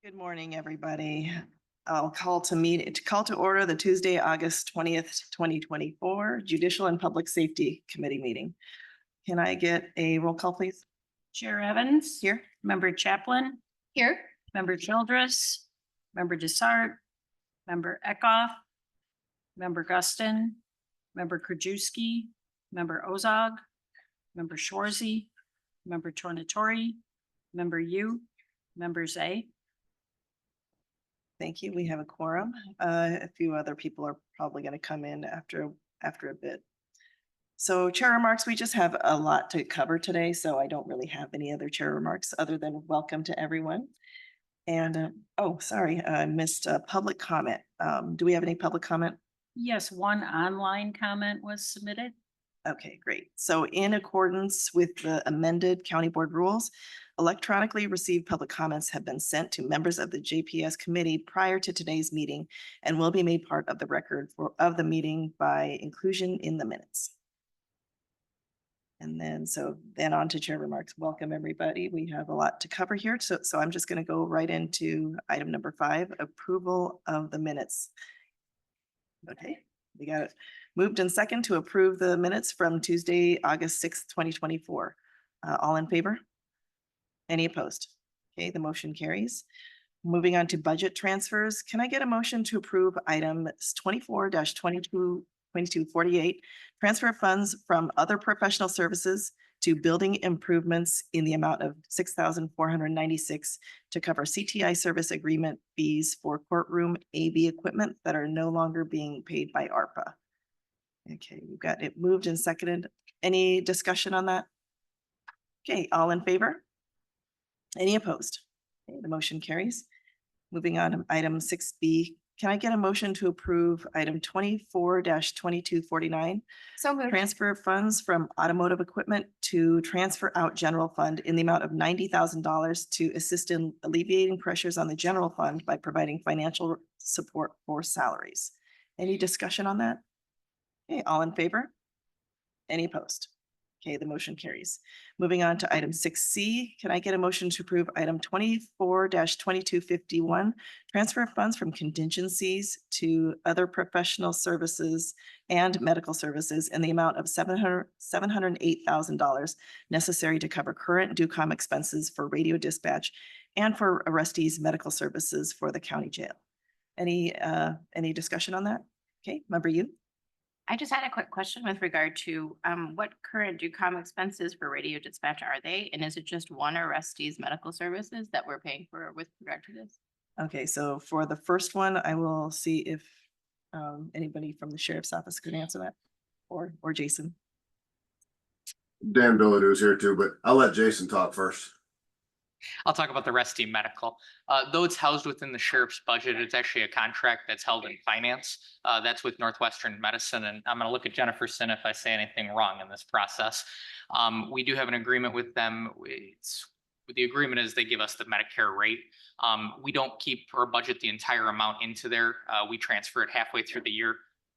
Good morning, everybody. I'll call to order the Tuesday, August 20th, 2024 Judicial and Public Safety Committee meeting. Can I get a roll call, please? Chair Evans. Here. Member Chaplin. Here. Member Childress. Member Desart. Member Eckhoff. Member Guston. Member Krajewski. Member Ozog. Member Shorzy. Member Tornatori. Member Yu. Member Zay. Thank you. We have a quorum. A few other people are probably going to come in after a bit. So chair remarks, we just have a lot to cover today, so I don't really have any other chair remarks other than welcome to everyone. And oh, sorry, I missed public comment. Do we have any public comment? Yes, one online comment was submitted. Okay, great. So in accordance with the amended county board rules, electronically received public comments have been sent to members of the JPS committee prior to today's meeting and will be made part of the record of the meeting by inclusion in the minutes. And then on to chair remarks. Welcome, everybody. We have a lot to cover here. So I'm just going to go right into item number 5, approval of the minutes. Okay, we got it. Moved and second to approve the minutes from Tuesday, August 6th, 2024. All in favor? Any opposed? Okay, the motion carries. Moving on to budget transfers. Can I get a motion to approve item 24-2248, transfer funds from other professional services to building improvements in the amount of $6,496 to cover CTI service agreement fees for courtroom AV equipment that are no longer being paid by ARPA? Okay, we've got it moved and seconded. Any discussion on that? Okay, all in favor? Any opposed? Okay, the motion carries. Moving on to item 6B, can I get a motion to approve item 24-2249? So moved. Transfer funds from automotive equipment to transfer out general fund in the amount of $90,000 to assist in alleviating pressures on the general fund by providing financial support for salaries. Any discussion on that? Okay, all in favor? Any opposed? Okay, the motion carries. Moving on to item 6C, can I get a motion to approve item 24-2251, transfer funds from contingencies to other professional services and medical services in the amount of $708,000 necessary to cover current DuCom expenses for radio dispatch and for arrestees medical services for the county jail. Any discussion on that? Okay, member you. I just had a quick question with regard to what current DuCom expenses for radio dispatch are they? And is it just one arrestee's medical services that we're paying for with regard to this? Okay, so for the first one, I will see if anybody from the sheriff's office could answer that, or Jason. Dan Billadue's here too, but I'll let Jason talk first. I'll talk about the Resty Medical. Though it's housed within the sheriff's budget, it's actually a contract that's held in finance. That's with Northwestern Medicine, and I'm going to look at Jennifer Sin if I say anything wrong in this process. We do have an agreement with them. The agreement is they give us the Medicare rate. We don't keep or budget the entire amount into there. We transfer it halfway through the year.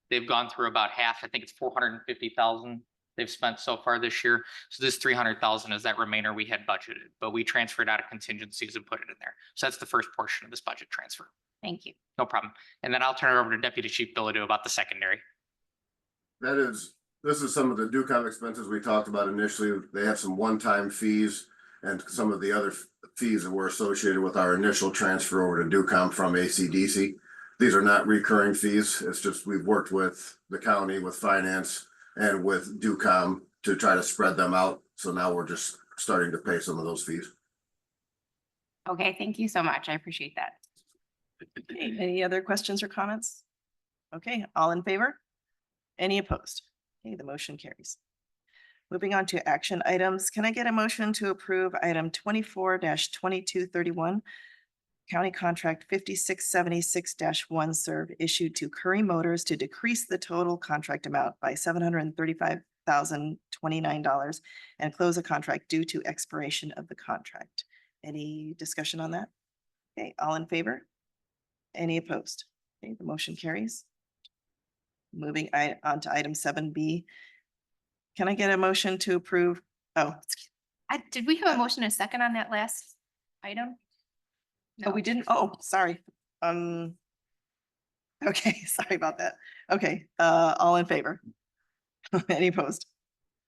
They've gone through about half. I think it's $450,000 they've spent so far this year. So this $300,000 is that remainder we had budgeted, but we transferred out of contingencies and put it in there. So that's the first portion of this budget transfer. Thank you. No problem. And then I'll turn it over to Deputy Chief Billadeau about the secondary. This is some of the DuCom expenses we talked about initially. They have some one-time fees and some of the other fees that were associated with our initial transfer over to DuCom from ACDC. These are not recurring fees. It's just we've worked with the county, with finance, and with DuCom to try to spread them out. So now we're just starting to pay some of those fees. Okay, thank you so much. I appreciate that. Okay, any other questions or comments? Okay, all in favor? Any opposed? Okay, the motion carries. Moving on to action items. Can I get a motion to approve item 24-2231? County Contract 5676-1 serve issued to Curry Motors to decrease the total contract amount by $735,029 and close a contract due to expiration of the contract. Any discussion on that? Okay, all in favor? Any opposed? Okay, the motion carries. Moving on to item 7B. Can I get a motion to approve? Oh, Did we have a motion and a second on that last item? Oh, we didn't, oh, sorry. Okay, sorry about that. Okay, all in favor? Any opposed?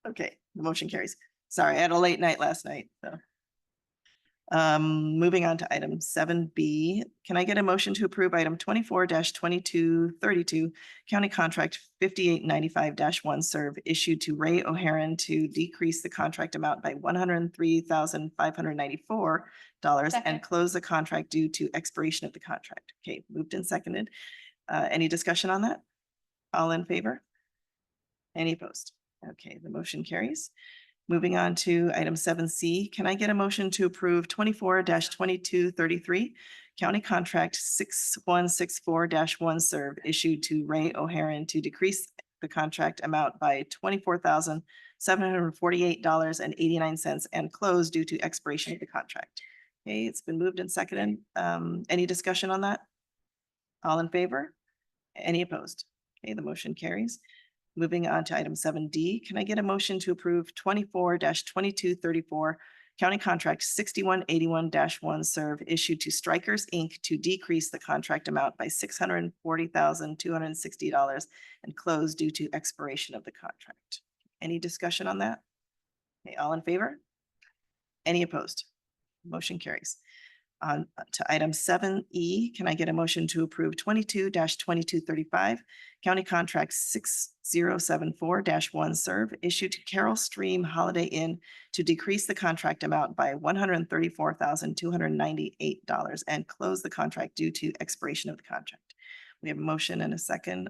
Okay, the motion carries. Sorry, I had a late night last night, so. Moving on to item 7B, can I get a motion to approve item 24-2232, county contract 5895-1 serve issued to Ray O'Haron to decrease the contract amount by $103,594 and Second. close the contract due to expiration of the contract. Okay, moved and seconded. Any discussion on that? All in favor? Any opposed? Okay, the motion carries. Moving on to item 7C, can I get a motion to approve 24-2233 county contract 6164-1 serve issued to Ray O'Haron to decrease the contract amount by $24,748.89 and close due to expiration of the contract. Okay, it's been moved and seconded. Any discussion on that? All in favor? Any opposed? Okay, the motion carries. Moving on to item 7D, can I get a motion to approve 24-2234 county contract 6181-1 serve issued to Strikers Inc. to decrease the contract amount by $640,260 and close due to expiration of the contract. Any discussion on that? Okay, all in favor? Any opposed? Motion carries. On to item 7E, can I get a motion to approve 22-2235 county contract 6074-1 serve issued to Carroll Stream Holiday Inn to decrease the contract amount by $134,298 and close the contract due to expiration of the contract. We have a motion and a second.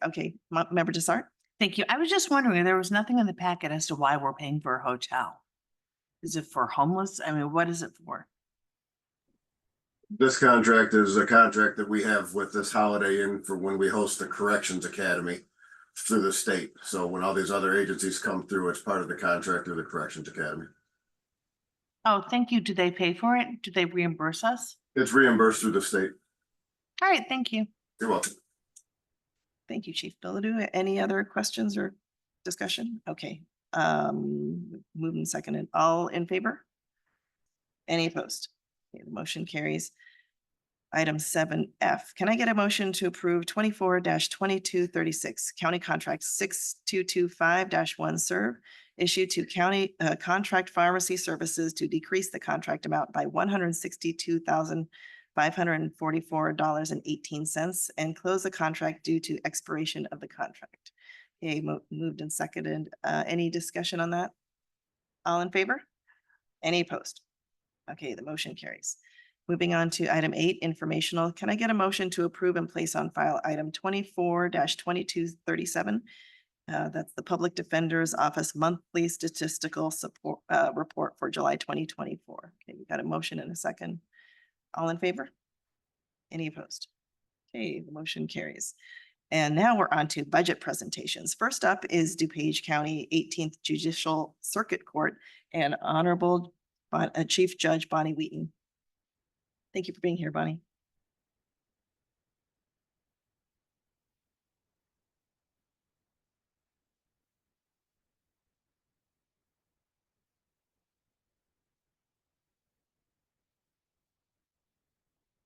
Okay, Member Desart? Thank you. I was just wondering, there was nothing in the packet as to why we're paying for a hotel. Is it for homeless? I mean, what is it for? This contract is a contract that we have with this Holiday Inn for when we host the Corrections Academy through the state. So when all these other agencies come through, it's part of the contract of the Corrections Academy. Oh, thank you. Do they pay for it? Do they reimburse us? It's reimbursed through the state. All right, thank you. You're welcome. Thank you, Chief Bilodeau. Any other questions or discussion? Okay, moving seconded. All in favor? Any opposed? Okay, the motion carries. Item 7F, can I get a motion to approve 24-2236 county contract 6225-1 serve issued to county contract pharmacy services to decrease the contract amount by $162,544.18 and close the contract due to expiration of the contract. Okay, moved and seconded. Any discussion on that? All in favor? Any opposed? Okay, the motion carries. Moving on to item 8, informational. Can I get a motion to approve and place on file item 24-2237? That's the Public Defender's Office Monthly Statistical Support Report for July 2024. Okay, we got a motion and a second. All in favor? Any opposed? Okay, the motion carries. And now we're on to budget presentations. First up is DuPage County 18th Judicial Circuit Court and Honorable Chief Judge Bonnie Wheaton. Thank you for being here, Bonnie.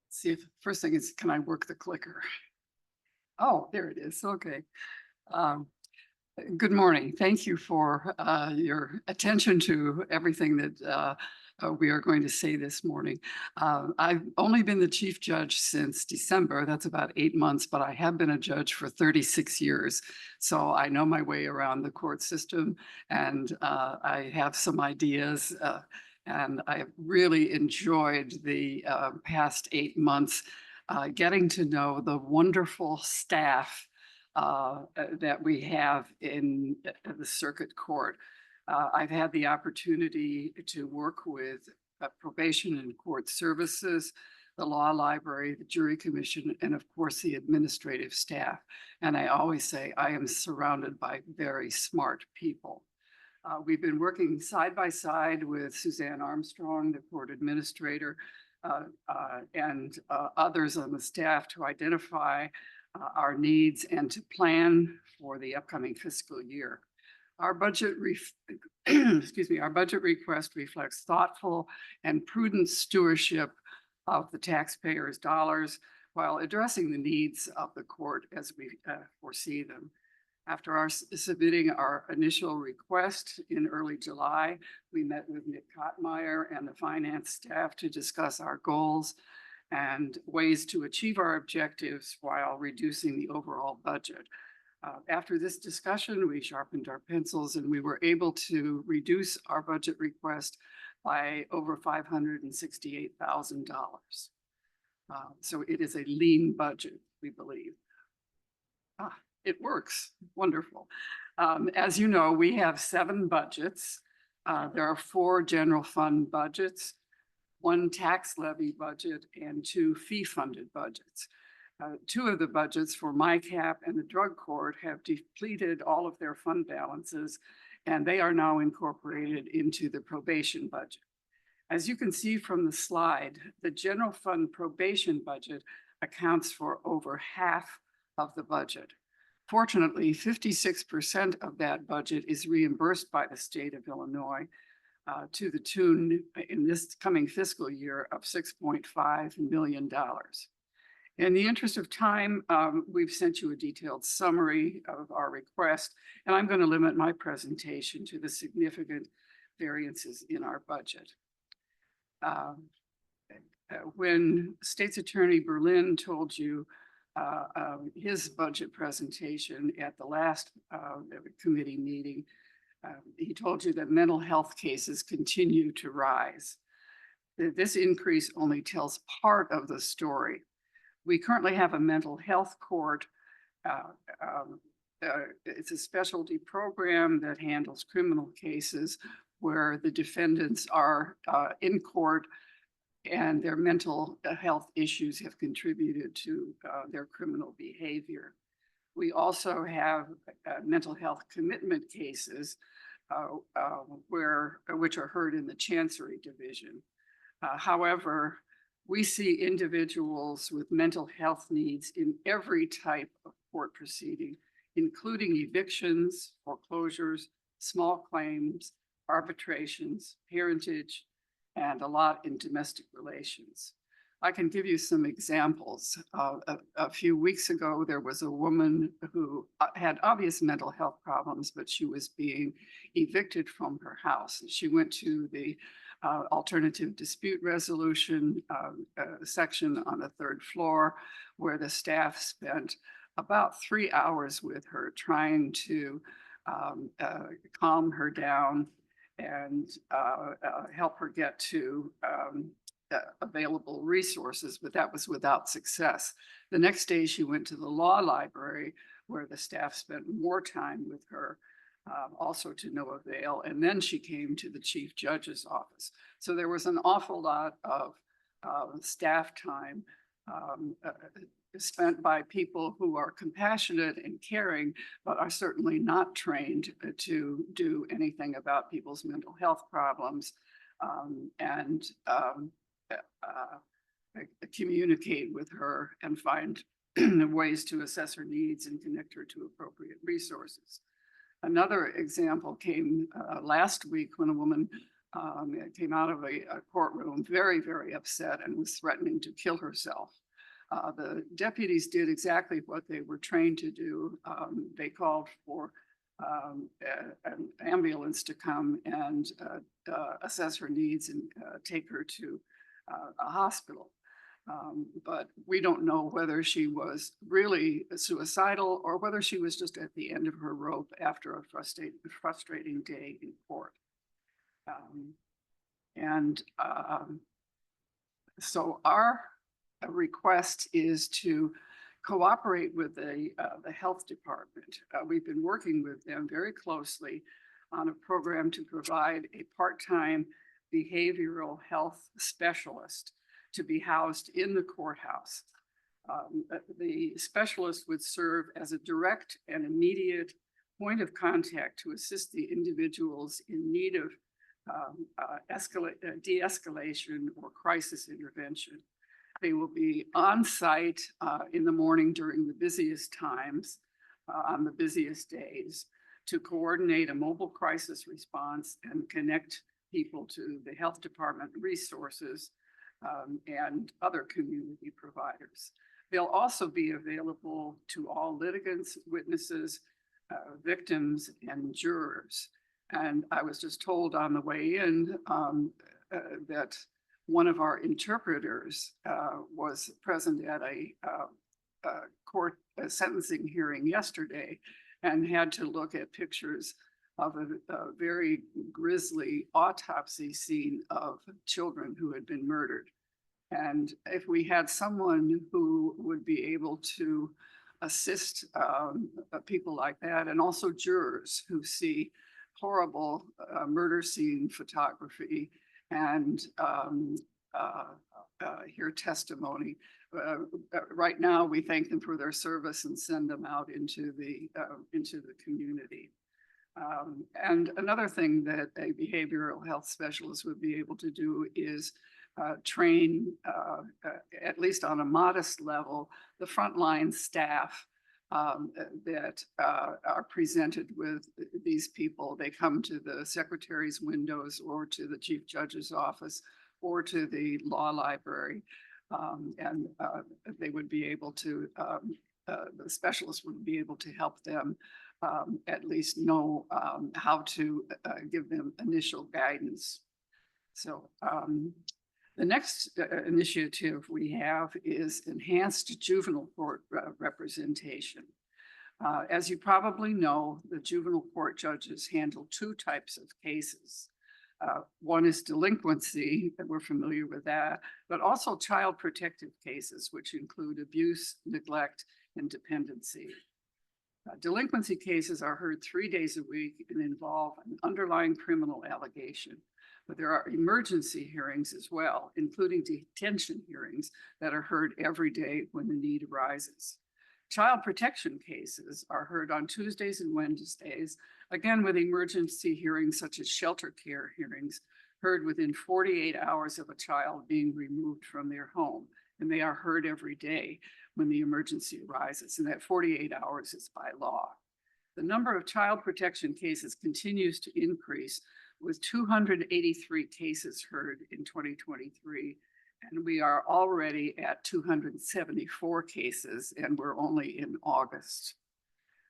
See if first thing is, can I work the clicker? Oh, there it is. Okay. Good morning. Thank you for your attention to everything that we are going to say this morning. I've only been the chief judge since December. That's about 8 months, but I have been a judge for 36 years. So I know my way around the court system, and I have some ideas. And I have really enjoyed the past 8 months getting to know the wonderful staff that we have in the circuit court. I've had the opportunity to work with probation and court services, the law library, the jury commission, and of course the administrative staff. And I always say I am surrounded by very smart people. We've been working side by side with Suzanne Armstrong, the court administrator, and others on the staff to identify our needs and to plan for the upcoming fiscal year. Our budget, our budget request reflects thoughtful and prudent stewardship of the taxpayers' dollars while addressing the needs of the court as we foresee them. After our submitting our initial request in early July, we met with Nick Kottmeyer and the finance staff to discuss our goals and ways to achieve our objectives while reducing the overall budget. After this discussion, we sharpened our pencils and we were able to reduce our budget request by over $568,000. So it is a lean budget, we believe. It works. Wonderful. As you know, we have 7 budgets. There are 4 general fund budgets, 1 tax levy budget, and 2 fee-funded budgets. 2 of the budgets for MyCap and the drug court have depleted all of their fund balances, and they are now incorporated into the probation budget. As you can see from the slide, the general fund probation budget accounts for over half of the budget. Fortunately, 56% of that budget is reimbursed by the state of Illinois to the tune in this coming fiscal year of $6.5 million. In the interest of time, we've sent you a detailed summary of our request, and I'm going to limit my presentation to the significant variances in our budget. When State's Attorney Berlin told you his budget presentation at the last committee meeting, he told you that mental health cases continue to rise. This increase only tells part of the story. We currently have a mental health court. It's a specialty program that handles criminal cases where the defendants are in court and their mental health issues have contributed to their criminal behavior. We also have mental health commitment cases which are heard in the Chancery Division. However, we see individuals with mental health needs in every type of court proceeding, including evictions, foreclosures, small claims, arbitrations, parentage, and a lot in domestic relations. I can give you some examples. A few weeks ago, there was a woman who had obvious mental health problems, but she was being evicted from her house. She went to the alternative dispute resolution section on the 3rd floor, where the staff spent about 3 hours with her trying to calm her down and help her get to available resources, but that was without success. The next day she went to the law library where the staff spent more time with her, also to no avail. And then she came to the chief judge's office. So there was an awful lot of staff time spent by people who are compassionate and caring, but are certainly not trained to do anything about people's mental health problems and communicate with her and find ways to assess her needs and connect her to appropriate resources. Another example came last week when a woman came out of a courtroom very, very upset and was threatening to kill herself. The deputies did exactly what they were trained to do. They called for an ambulance to come and assess her needs and take her to a hospital. But we don't know whether she was really suicidal or whether she was just at the end of her rope after a frustrating day in court. So our request is to cooperate with the health department. We've been working with them very closely on a program to provide a part-time behavioral health specialist to be housed in the courthouse. The specialist would serve as a direct and immediate point of contact to assist the individuals in need of de-escalation or crisis intervention. They will be on site in the morning during the busiest times, on the busiest days, to coordinate a mobile crisis response and connect people to the health department resources and other community providers. They'll also be available to all litigants, witnesses, victims, and jurors. And I was just told on the way in that one of our interpreters was present at a court sentencing hearing yesterday and had to look at pictures of a very grisly autopsy scene of children who had been murdered. And if we had someone who would be able to assist people like that, and also jurors who see horrible murder scene photography and hear testimony. Right now, we thank them for their service and send them out into the community. And another thing that a behavioral health specialist would be able to do is train, at least on a modest level, the frontline staff that are presented with these people. They come to the secretary's windows or to the chief judge's office or to the law library. And they would be able to, the specialist would be able to help them at least know how to give them initial guidance. So the next initiative we have is enhanced juvenile court representation. As you probably know, the juvenile court judges handle two types of cases. One is delinquency, and we're familiar with that, but also child protective cases, which include abuse, neglect, and dependency. Delinquency cases are heard 3 days a week and involve an underlying criminal allegation. But there are emergency hearings as well, including detention hearings that are heard every day when the need arises. Child protection cases are heard on Tuesdays and Wednesdays, again with emergency hearings such as shelter care hearings, heard within 48 hours of a child being removed from their home. And they are heard every day when the emergency arises, and that 48 hours is by law. The number of child protection cases continues to increase, with 283 cases heard in 2023, and we are already at 274 cases, and we're only in August.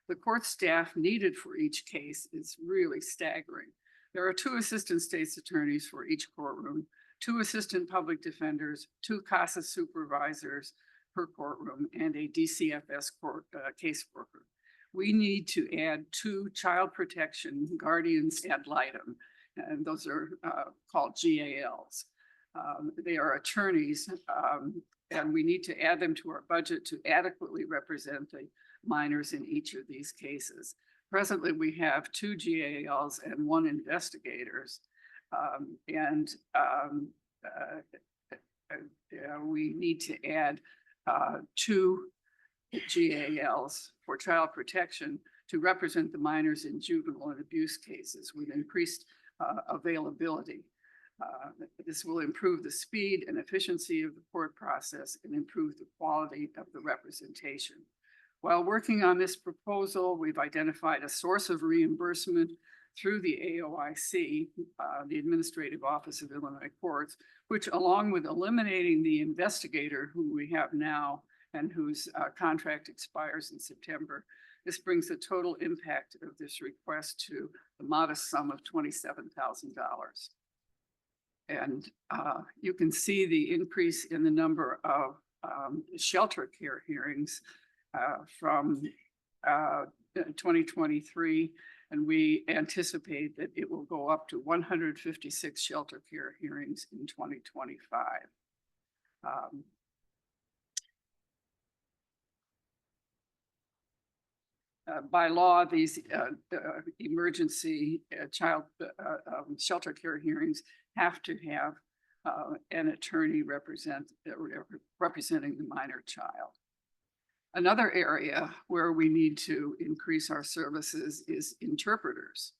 The court staff needed for each case is really staggering. There are 2 assistant state's attorneys for each courtroom, 2 assistant public defenders, 2 CASA supervisors per courtroom, and a DCFS court caseworker. We need to add 2 child protection guardians ad litem, and those are called GALs. They are attorneys, and we need to add them to our budget to adequately represent the minors in each of these cases. Presently, we have 2 GALs and 1 investigators, we need to add 2 GALs for child protection to represent the minors in juvenile and abuse cases with increased availability. This will improve the speed and efficiency of the court process and improve the quality of the representation. While working on this proposal, we've identified a source of reimbursement through the AOIC, the Administrative Office of Illinois Courts, which, along with eliminating the investigator who we have now and whose contract expires in September, this brings the total impact of this request to the modest sum of $27,000. And you can see the increase in the number of shelter care hearings from 2023, and we anticipate that it will go up to 156 shelter care hearings in 2025. By law, these emergency child shelter care hearings have to have an attorney representing the minor child. Another area where we need to increase our services is interpreters.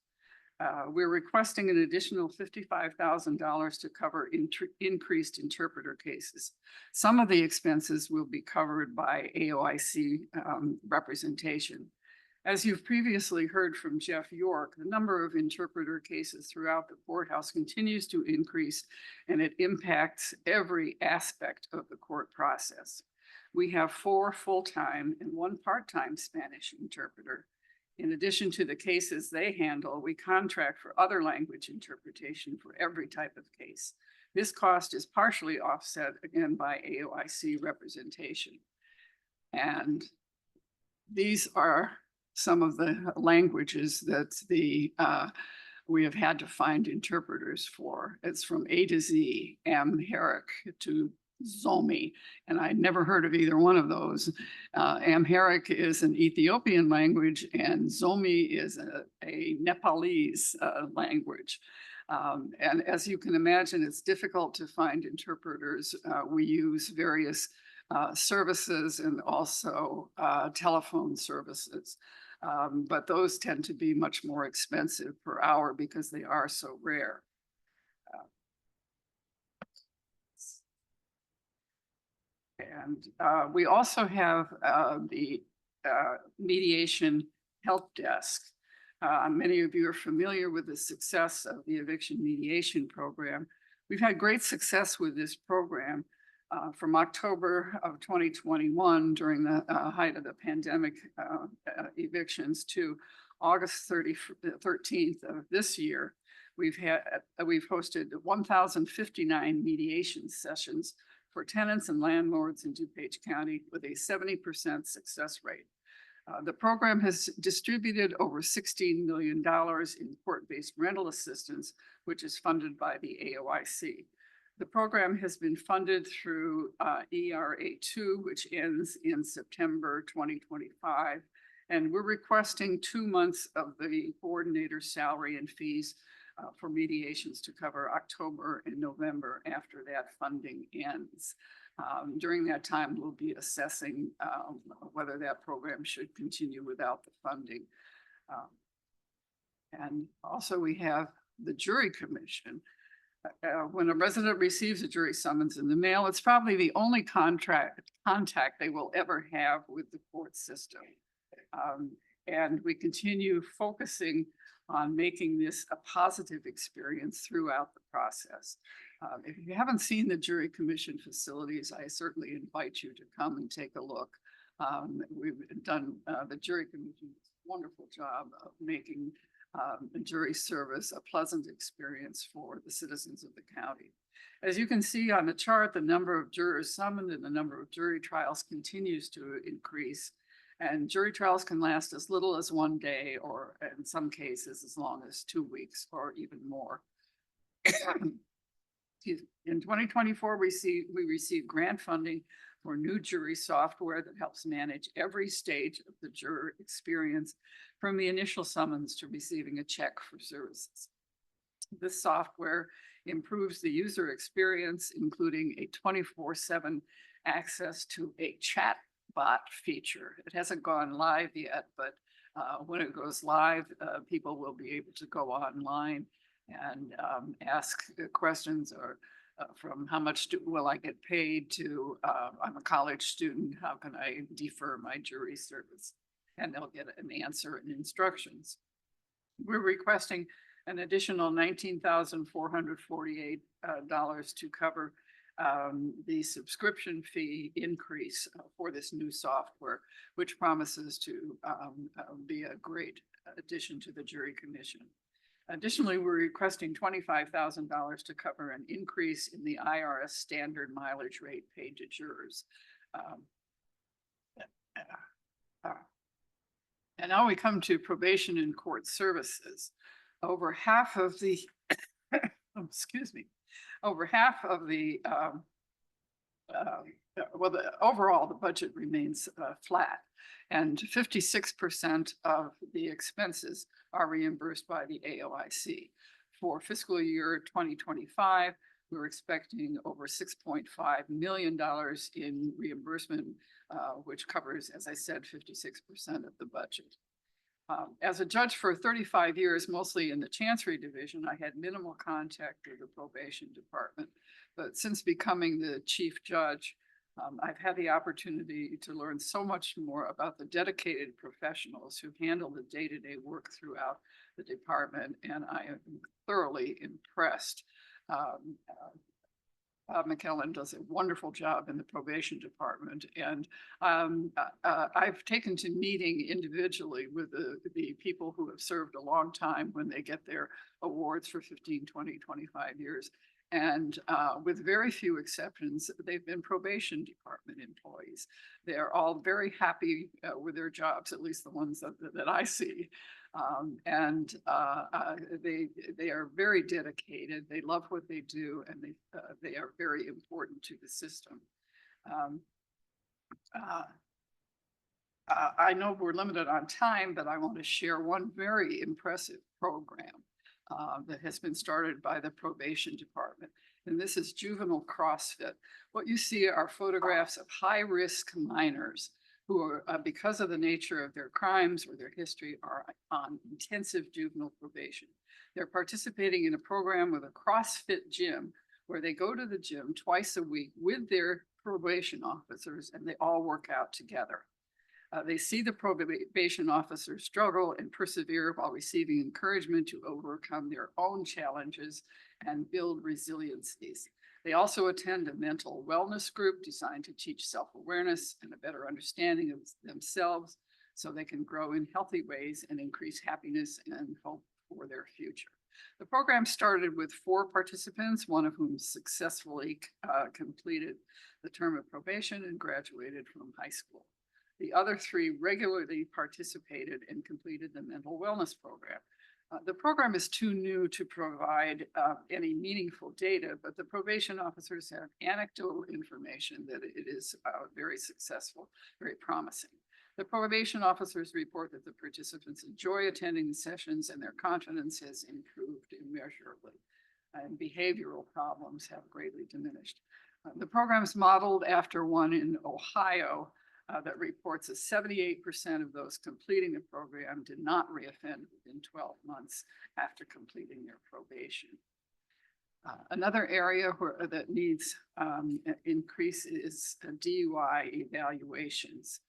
We're requesting an additional $55,000 to cover increased interpreter cases. Some of the expenses will be covered by AOIC representation. As you've previously heard from Jeff York, the number of interpreter cases throughout the courthouse continues to increase, and it impacts every aspect of the court process. We have 4 full-time and 1 part-time Spanish interpreter. In addition to the cases they handle, we contract for other language interpretation for every type of case. This cost is partially offset again by AOIC representation. And these are some of the languages that we have had to find interpreters for. It's from A to Z, Amharic to Zomi, and I'd never heard of either one of those. Amharic is an Ethiopian language, and Zomi is a Nepalese language. And as you can imagine, it's difficult to find interpreters. We use various services and also telephone services. But those tend to be much more expensive per hour because they are so rare. And we also have the mediation help desk. Many of you are familiar with the success of the eviction mediation program. We've had great success with this program. From October of 2021, during the height of the pandemic evictions, to August 13th of this year, we've hosted 1,059 mediation sessions for tenants and landlords in DuPage County with a 70% success rate. The program has distributed over $16 million in court-based rental assistance, which is funded by the AOIC. The program has been funded through ERA2, which ends in September 2025. And we're requesting 2 months of the coordinator's salary and fees for mediations to cover October and November after that funding ends. During that time, we'll be assessing whether that program should continue without the funding. And also we have the jury commission. When a resident receives a jury summons in the mail, it's probably the only contact they will ever have with the court system. And we continue focusing on making this a positive experience throughout the process. If you haven't seen the jury commission facilities, I certainly invite you to come and take a look. We've done, the jury commission does a wonderful job of making jury service a pleasant experience for the citizens of the county. As you can see on the chart, the number of jurors summoned and the number of jury trials continues to increase. And jury trials can last as little as 1 day, or in some cases as long as 2 weeks or even more. In 2024, we received grant funding for new jury software that helps manage every stage of the juror experience, from the initial summons to receiving a check for services. This software improves the user experience, including a 24/7 access to a chat bot feature. It hasn't gone live yet, but when it goes live, people will be able to go online and ask questions, or from how much will I get paid to I'm a college student, how can I defer my jury service? And they'll get an answer and instructions. We're requesting an additional $19,448 to cover the subscription fee increase for this new software, which promises to be a great addition to the jury commission. Additionally, we're requesting $25,000 to cover an increase in the IRS standard mileage rate paid to jurors. And now we come to probation and court services. Over half of the, excuse me, over half of the, overall, the budget remains flat, and 56% of the expenses are reimbursed by the AOIC. For fiscal year 2025, we're expecting over $6.5 million in reimbursement, which covers, as I said, 56% of the budget. As a judge for 35 years, mostly in the Chancery Division, I had minimal contact with the probation department. But since becoming the chief judge, I've had the opportunity to learn so much more about the dedicated professionals who handle the day-to-day work throughout the department, and I am thoroughly impressed. Bob McKellen does a wonderful job in the probation department, and I've taken to meeting individually with the people who have served a long time when they get their awards for 15, 20, 25 years. And with very few exceptions, they've been probation department employees. They're all very happy with their jobs, at least the ones that I see. They are very dedicated. They love what they do, and they are very important to the system. I know we're limited on time, but I want to share one very impressive program that has been started by the probation department. And this is juvenile CrossFit. What you see are photographs of high-risk minors who are, because of the nature of their crimes or their history, are on intensive juvenile probation. They're participating in a program with a CrossFit gym where they go to the gym twice a week with their probation officers, and they all work out together. They see the probation officers struggle and persevere while receiving encouragement to overcome their own challenges and build resiliencies. They also attend a mental wellness group designed to teach self-awareness and a better understanding of themselves so they can grow in healthy ways and increase happiness and hope for their future. The program started with 4 participants, one of whom successfully completed the term of probation and graduated from high school. The other 3 regularly participated and completed the mental wellness program. The program is too new to provide any meaningful data, but the probation officers have anecdotal information that it is very successful, very promising. The probation officers report that the participants enjoy attending the sessions and their confidence has improved immeasurably, and behavioral problems have greatly diminished. The program is modeled after one in Ohio that reports that 78% of those completing the program did not reoffend within 12 months after completing their probation. Another area that needs increase is DUI evaluations.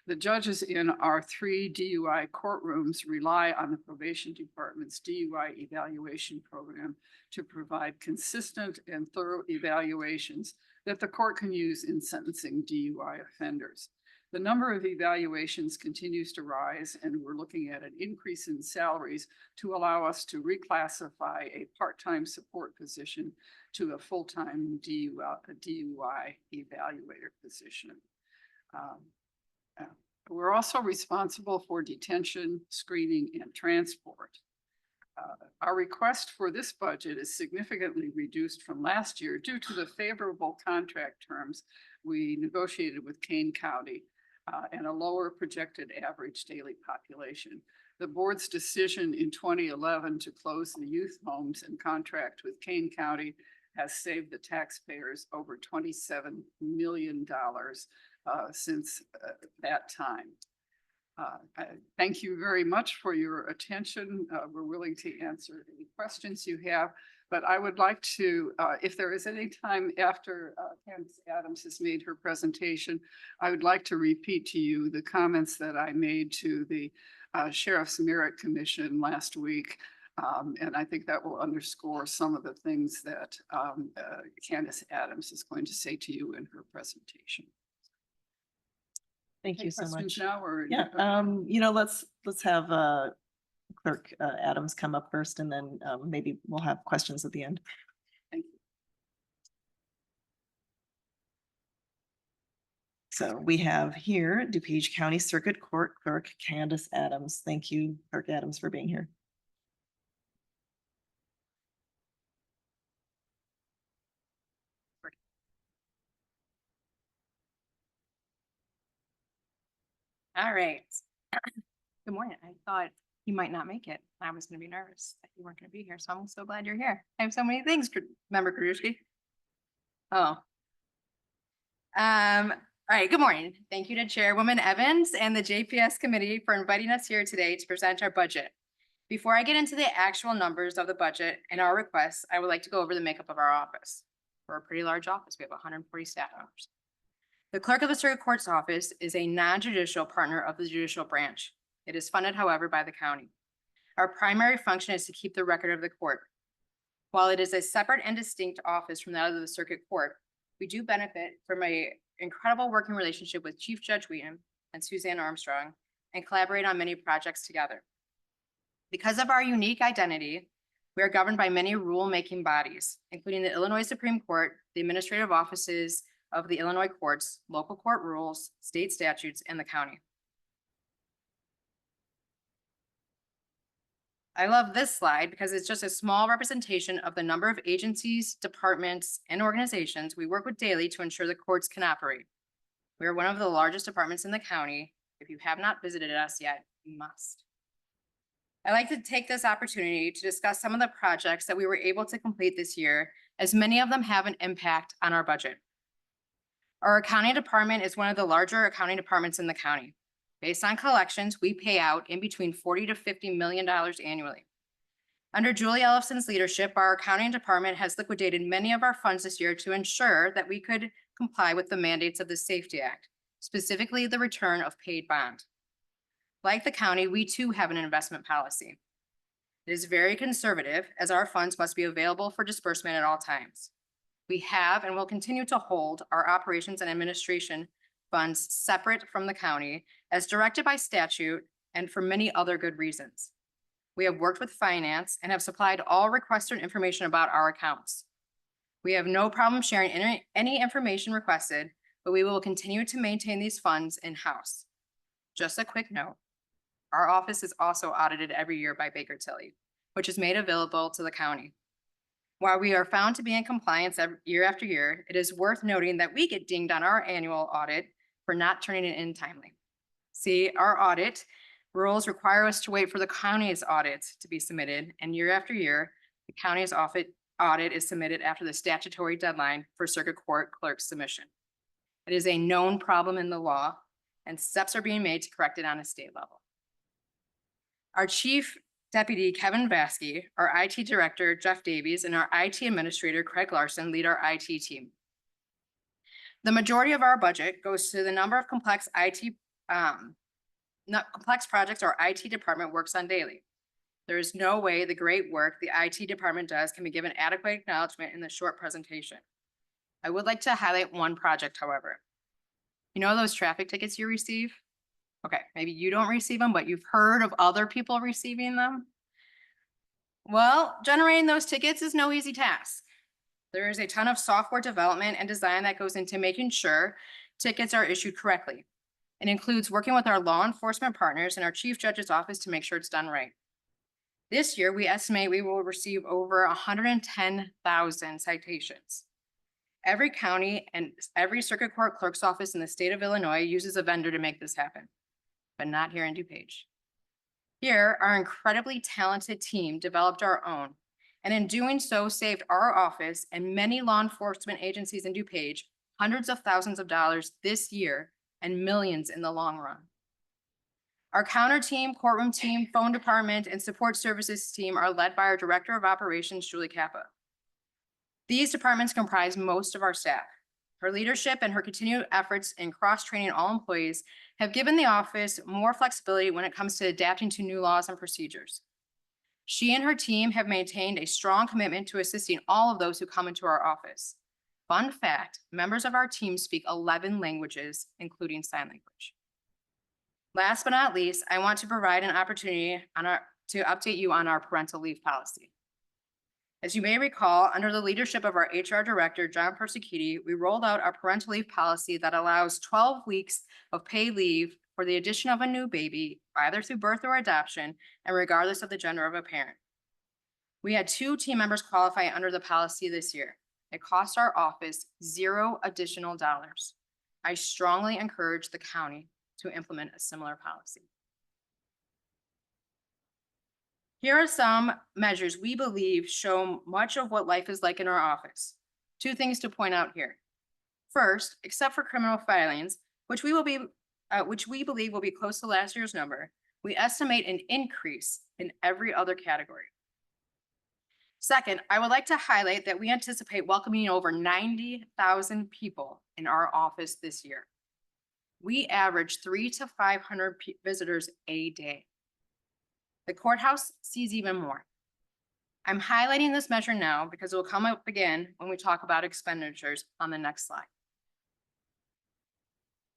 The judges in our 3 DUI courtrooms rely on the probation department's DUI evaluation program to provide consistent and thorough evaluations that the court can use in sentencing DUI offenders. The number of evaluations continues to rise, and we're looking at an increase in salaries to allow us to reclassify a part-time support position to a full-time DUI evaluator position. We're also responsible for detention, screening, and transport. Our request for this budget is significantly reduced from last year due to the favorable contract terms we negotiated with Kane County and a lower projected average daily population. The board's decision in 2011 to close the youth homes and contract with Kane County has saved the taxpayers over $27 million since that time. Thank you very much for your attention. We're willing to answer any questions you have, but I would like to, if there is any time after Candace Adams has made her presentation, I would like to repeat to you the comments that I made to the Sheriff's Merit Commission last week. And I think that will underscore some of the things that Candace Adams is going to say to you in her presentation. Thank you so Questions much. now, or Yeah, let's have Clerk Adams come up first, and then maybe we'll have questions at the end. Thank you. So we have here DuPage County Circuit Court Clerk Candace Adams. Thank you, Clerk Adams, for being here. All right. Good morning. I thought you might not make it. I was going to be nervous that you weren't going to be here. So I'm so glad you're here. I have so many things, Member Krajewski. Oh. All right. Good morning. Thank you to Chairwoman Evans and the JPS committee for inviting us here today to present our budget. Before I get into the actual numbers of the budget and our requests, I would like to go over the makeup of our office. We're a pretty large office. We have 140 staff members. The clerk of the circuit court's office is a non-judicial partner of the judicial branch. It is funded, however, by the county. Our primary function is to keep the record of the court. While it is a separate and distinct office from that of the circuit court, we do benefit from an incredible working relationship with Chief Judge Wheaton and Suzanne Armstrong and collaborate on many projects together. Because of our unique identity, we are governed by many rule-making bodies, including the Illinois Supreme Court, the administrative offices of the Illinois courts, local court rules, state statutes, and the county. I love this slide because it's just a small representation of the number of agencies, departments, and organizations we work with daily to ensure the courts can operate. We are one of the largest departments in the county. If you have not visited us yet, you must. I'd like to take this opportunity to discuss some of the projects that we were able to complete this year, as many of them have an impact on our budget. Our accounting department is one of the larger accounting departments in the county. Based on collections, we pay out in between $40 to $50 million annually. Under Julie Ellison's leadership, our accounting department has liquidated many of our funds this year to ensure that we could comply with the mandates of the Safety Act, specifically the return of paid bond. Like the county, we too have an investment policy. It is very conservative, as our funds must be available for disbursement at all times. We have and will continue to hold our operations and administration funds separate from the county as directed by statute and for many other good reasons. We have worked with finance and have supplied all requested information about our accounts. We have no problem sharing any information requested, but we will continue to maintain these funds in-house. Just a quick note, our office is also audited every year by Baker Tilly, which is made available to the county. While we are found to be in compliance year after year, it is worth noting that we get dinged on our annual audit for not turning it in timely. See, our audit rules require us to wait for the county's audit to be submitted, and year after year, the county's audit is submitted after the statutory deadline for circuit court clerk submission. It is a known problem in the law, and steps are being made to correct it on a state level. Our Chief Deputy Kevin Vasky, our IT Director Jeff Davies, and our IT Administrator Craig Larson lead our IT team. The majority of our budget goes to the number of complex projects our IT department works on daily. There is no way the great work the IT department does can be given adequate acknowledgement in the short presentation. I would like to highlight one project, however. You know those traffic tickets you receive? Okay, maybe you don't receive them, but you've heard of other people receiving them. Well, generating those tickets is no easy task. There is a ton of software development and design that goes into making sure tickets are issued correctly. It includes working with our law enforcement partners and our chief judge's office to make sure it's done right. This year, we estimate we will receive over 110,000 citations. Every county and every circuit court clerk's office in the state of Illinois uses a vendor to make this happen, but not here in DuPage. Here, our incredibly talented team developed our own, and in doing so saved our office and many law enforcement agencies in DuPage hundreds of thousands of dollars this year and millions in the long run. Our counter team, courtroom team, phone department, and support services team are led by our Director of Operations, Julie Kappa. These departments comprise most of our staff. Her leadership and her continued efforts in cross-training all employees have given the office more flexibility when it comes to adapting to new laws and procedures. She and her team have maintained a strong commitment to assisting all of those who come into our office. Fun fact, members of our team speak 11 languages, including sign language. Last but not least, I want to provide an opportunity to update you on our parental leave policy. As you may recall, under the leadership of our HR director, John Persichiti, we rolled out our parental leave policy that allows 12 weeks of paid leave for the addition of a new baby, either through birth or adoption, and regardless of the gender of a parent. We had 2 team members qualify under the policy this year. It cost our office $0 additional dollars. I strongly encourage the county to implement a similar policy. Here are some measures we believe show much of what life is like in our office. 2 things to point out here. First, except for criminal filings, which we believe will be close to last year's number, we estimate an increase in every other category. Second, I would like to highlight that we anticipate welcoming over 90,000 people in our office this year. We average 300 to 500 visitors a day. The courthouse sees even more. I'm highlighting this measure now because it will come up again when we talk about expenditures on the next slide.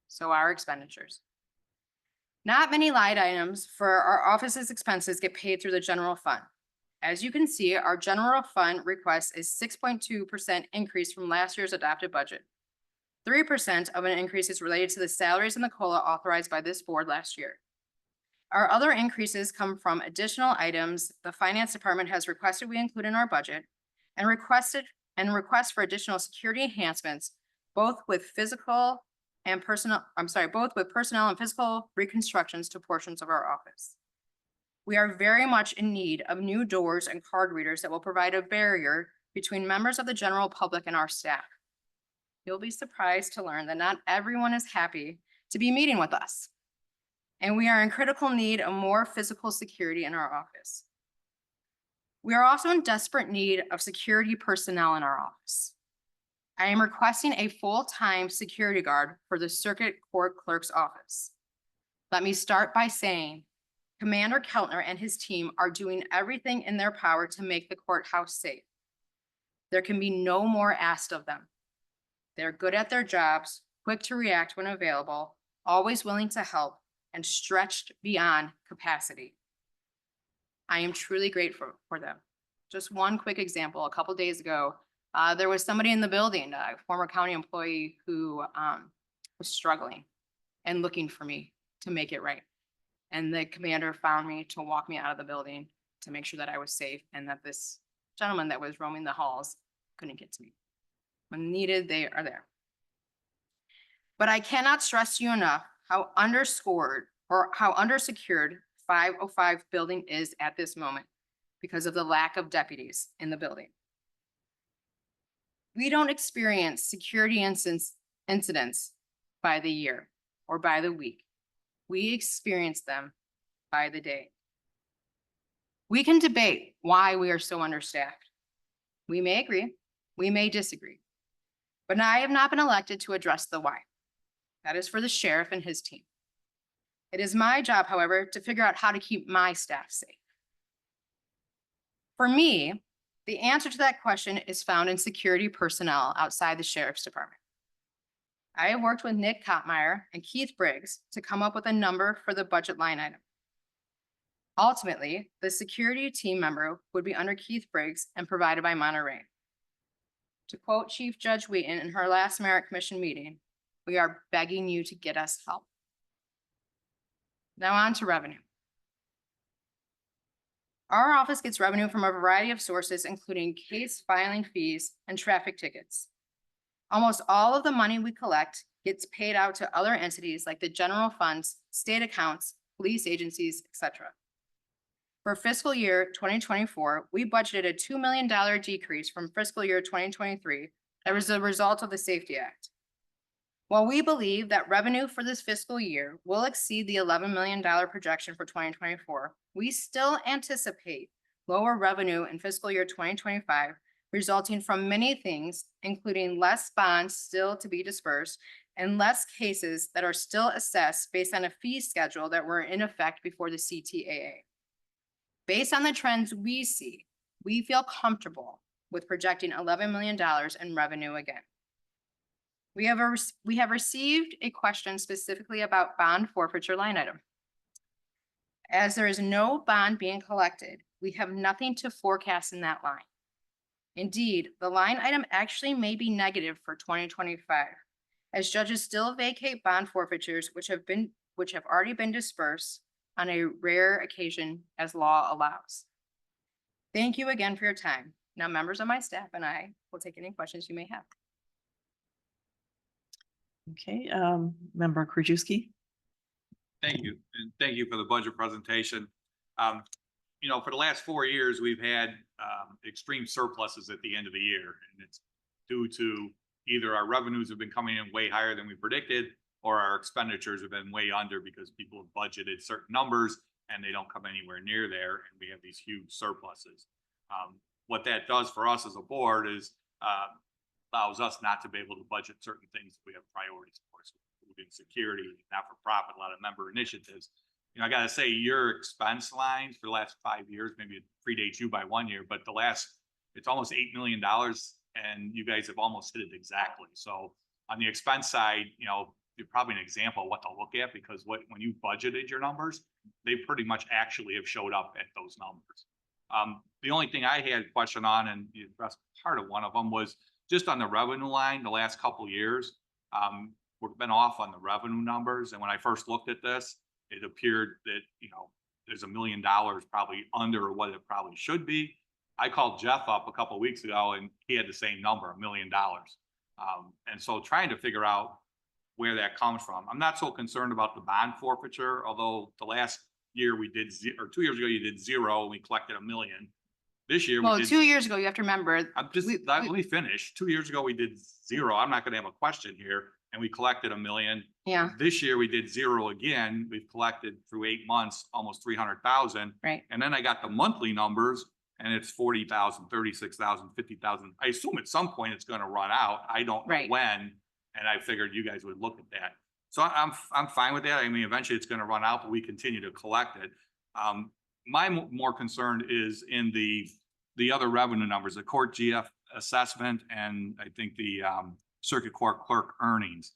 So our expenditures. Not many line items for our office's expenses get paid through the general fund. As you can see, our general fund request is 6.2% increase from last year's adopted budget. 3% of an increase is related to the salaries and the COLA authorized by this board last year. Our other increases come from additional items the finance department has requested we include in our budget and requests for additional security enhancements, both with personnel and physical reconstructions to portions of our office. We are very much in need of new doors and card readers that will provide a barrier between members of the general public and our staff. You'll be surprised to learn that not everyone is happy to be meeting with us. And we are in critical need of more physical security in our office. We are also in desperate need of security personnel in our office. I am requesting a full-time security guard for the circuit court clerk's office. Let me start by saying Commander Keltner and his team are doing everything in their power to make the courthouse safe. There can be no more asked of them. They're good at their jobs, quick to react when available, always willing to help, and stretched beyond capacity. I am truly grateful for them. Just one quick example, a couple days ago, there was somebody in the building, a former county employee who was struggling and looking for me to make it right. And the commander found me to walk me out of the building to make sure that I was safe and that this gentleman that was roaming the halls couldn't get to me. When needed, they are there. But I cannot stress to you enough how undersecured 505 building is at this moment because of the lack of deputies in the building. We don't experience security incidents by the year or by the week. We experience them by the day. We can debate why we are so understaffed. We may agree, we may disagree, but I have not been elected to address the why. That is for the sheriff and his team. It is my job, however, to figure out how to keep my staff safe. For me, the answer to that question is found in security personnel outside the sheriff's department. I have worked with Nick Kottmeyer and Keith Briggs to come up with a number for the budget line item. Ultimately, the security team member would be under Keith Briggs and provided by Monterey. To quote Chief Judge Wheaton in her last Merit Commission meeting, we are begging you to get us help. Now on to revenue. Our office gets revenue from a variety of sources, including case filing fees and traffic tickets. Almost all of the money we collect gets paid out to other entities like the general funds, state accounts, police agencies, etc. For fiscal year 2024, we budgeted a $2 million decrease from fiscal year 2023 that was a result of the Safety Act. While we believe that revenue for this fiscal year will exceed the $11 million projection for 2024, we still anticipate lower revenue in fiscal year 2025, resulting from many things, including less bonds still to be dispersed and less cases that are still assessed based on a fee schedule that were in effect before the CTAA. Based on the trends we see, we feel comfortable with projecting $11 million in revenue again. We have received a question specifically about bond forfeiture line item. As there is no bond being collected, we have nothing to forecast in that line. Indeed, the line item actually may be negative for 2025, as judges still vacate bond forfeitures which have already been dispersed on a rare occasion as law allows. Thank you again for your time. Now, members of my staff and I will take any questions you may have. Okay, Member Krajewski. Thank you, and thank you for the budget presentation. You know, for the last 4 years, we've had extreme surpluses at the end of the year, and it's due to either our revenues have been coming in way higher than we predicted, or our expenditures have been way under because people have budgeted certain numbers and they don't come anywhere near there, and we have these huge surpluses. what that does for us as a board is, allows us not to be able to budget certain things that we have priorities for. So food insecurity, not-for-profit, a lot of member initiatives. You know, I gotta say, your expense lines for the last 5 years, maybe it predates you by 1 year, but it's almost $8 million, and you guys have almost hit it exactly. So on the expense side, you know, you're probably an example of what to look at, because when you budgeted your numbers, they pretty much actually have showed up at those numbers. The only thing I had a question on, and you addressed part of one of them, was just on the revenue line the last couple of years. We've been off on the revenue numbers. And when I first looked at this, it appeared that, you know, there's $1 million probably under what it probably should be. I called Jeff up a couple of weeks ago and he had the same number, $1 million. And so trying to figure out where that comes from. I'm not so concerned about the bond forfeiture, although the last year we did, or 2 years ago, you did zero, and we collected $1 million. This year, Well, we did. 2 years ago, you have to remember, Let me finish. 2 years ago, we did zero. I'm not gonna have a question here, and we collected $1 million. yeah, This year, we did zero again. We've collected through 8 months, almost 300,000. right. And then I got the monthly numbers, and it's 40,000, 36,000, 50,000. I assume at some point it's gonna run out. I don't know Right. when, and I figured you guys would look at that. So I'm fine with that. I mean, eventually it's gonna run out, but we continue to collect it. My more concern is in the other revenue numbers, the court GF assessment, and I think the circuit court clerk earnings.